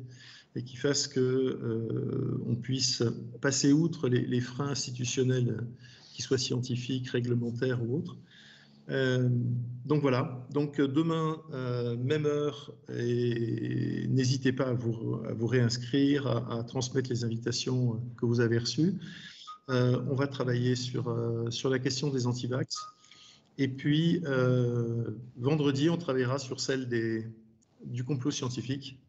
et qui fasse qu'on puisse passer outre les freins institutionnels, qu'ils soient scientifiques, réglementaires ou autres. Donc voilà, donc demain, même heure, et n'hésitez pas à vous réinscrire, à transmettre les invitations que vous avez reçues. On va travailler sur la question des antivax. Et puis, vendredi, on travaillera sur celle du complot scientifique.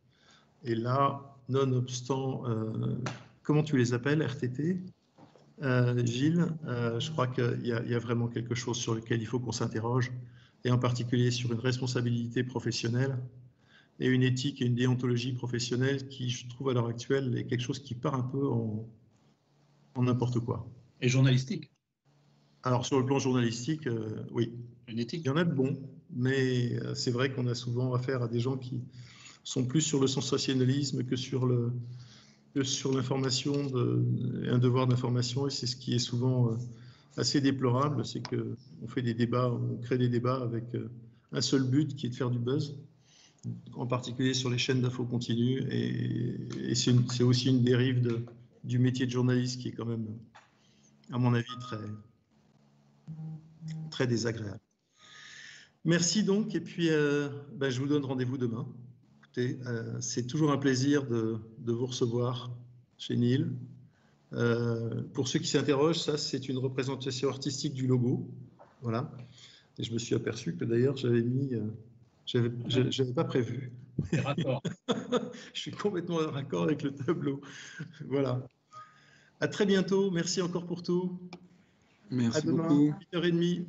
Et là, nonobstant, comment tu les appelles, RTT, Gilles, je crois qu'il y a vraiment quelque chose sur lequel il faut qu'on s'interroge, et en particulier sur une responsabilité professionnelle et une éthique et une déontologie professionnelle qui, je trouve, à l'heure actuelle, est quelque chose qui part un peu en n'importe quoi. Et journalistique. Alors, sur le plan journalistique, oui. Une éthique. Il y en a de bons, mais c'est vrai qu'on a souvent affaire à des gens qui sont plus sur le sensationnalisme que sur l'information, un devoir d'information, et c'est ce qui est souvent assez déplorable, c'est qu'on fait des débats, on crée des débats avec un seul but qui est de faire du buzz, en particulier sur les chaînes d'infos continues, et c'est aussi une dérive du métier de journaliste qui est quand même, à mon avis, très désagréable. Merci donc, et puis je vous donne rendez-vous demain. Écoutez, c'est toujours un plaisir de vous recevoir chez Neil. Pour ceux qui s'interrogent, ça c'est une représentation artistique du logo. Voilà. Et je me suis aperçu que d'ailleurs j'avais mis, j'avais pas prévu. Raccord. Je suis complètement en raccord avec le tableau. Voilà. À très bientôt. Merci encore pour tout. Merci à demain, beaucoup. 8h30.